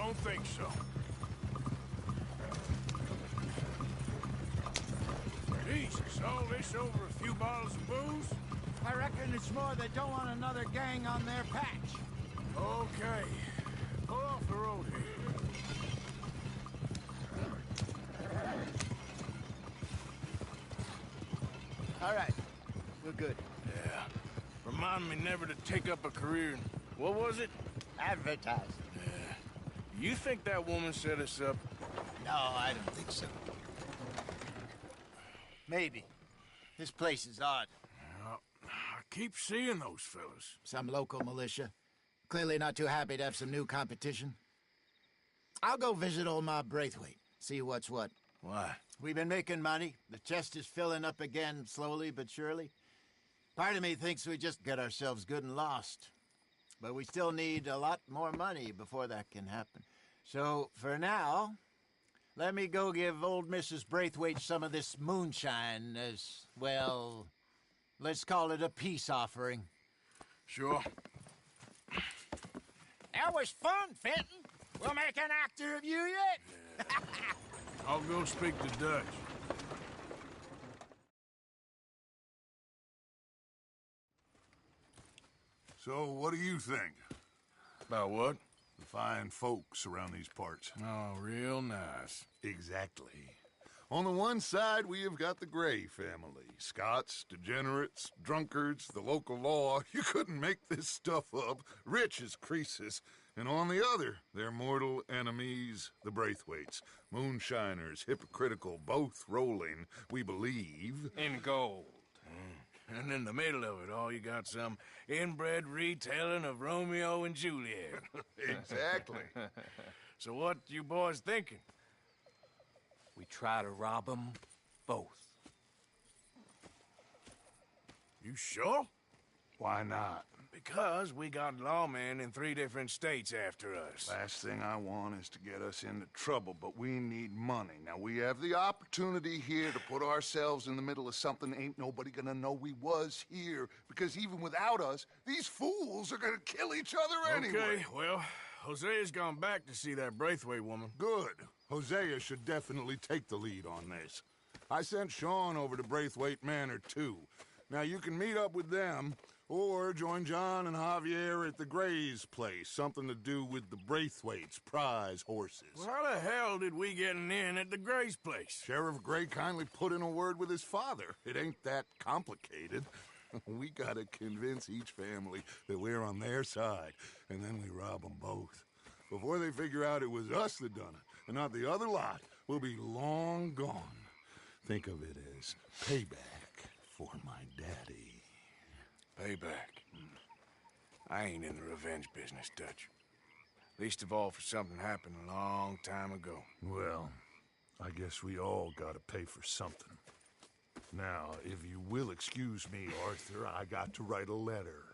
don't think so. Jesus, all this over a few bottles of booze?
I reckon it's more they don't want another gang on their patch.
Okay. Pull off the road here.
All right. We're good.
Yeah. Remind me never to take up a career in... What was it?
Advertising.
Yeah. You think that woman set us up?
No, I don't think so. Maybe. This place is odd.
Well, I keep seeing those fellas.
Some local militia. Clearly not too happy to have some new competition. I'll go visit old Ma Braithwaite, see what's what.
Why?
We've been making money. The chest is filling up again, slowly but surely. Part of me thinks we just get ourselves good and lost. But we still need a lot more money before that can happen. So, for now, let me go give old Mrs. Braithwaite some of this moonshine as, well, let's call it a peace offering.
Sure.
That was fun, Fenton. We'll make an actor of you yet.
Yeah. I'll go speak to Dutch.
So, what do you think?
About what?
The fine folks around these parts.
Oh, real nice.
Exactly. On the one side, we have got the Gray family. Scots, degenerates, drunkards, the local law. You couldn't make this stuff up. Rich as Croesus. And on the other, their mortal enemies, the Braithwaites. Moonshiners, hypocritical, both rolling, we believe.
In gold.
And in the middle of it all, you got some inbred retelling of Romeo and Juliet.
Exactly.
So what you boys thinking?
We try to rob them both.
You sure?
Why not?
Because we got lawmen in 3 different states after us.
Last thing I want is to get us into trouble, but we need money. Now, we have the opportunity here to put ourselves in the middle of something ain't nobody gonna know we was here, because even without us, these fools are gonna kill each other anyway.
Okay, well, Hosea's gone back to see that Braithwaite woman.
Good. Hosea should definitely take the lead on this. I sent Sean over to Braithwaite Manor, too. Now, you can meet up with them, or join John and Javier at the Gray's place. Something to do with the Braithwaites' prize horses.
Well, how the hell did we get in at the Gray's place?
Sheriff Gray kindly put in a word with his father. It ain't that complicated. We gotta convince each family that we're on their side, and then we rob them both. Before they figure out it was us that done it, and not the other lot, we'll be long gone. Think of it as payback for my daddy.
Payback. I ain't in the revenge business, Dutch. Least of all for something happened a long time ago.
Well, I guess we all gotta pay for something. Now, if you will excuse me, Arthur, I got to write a letter.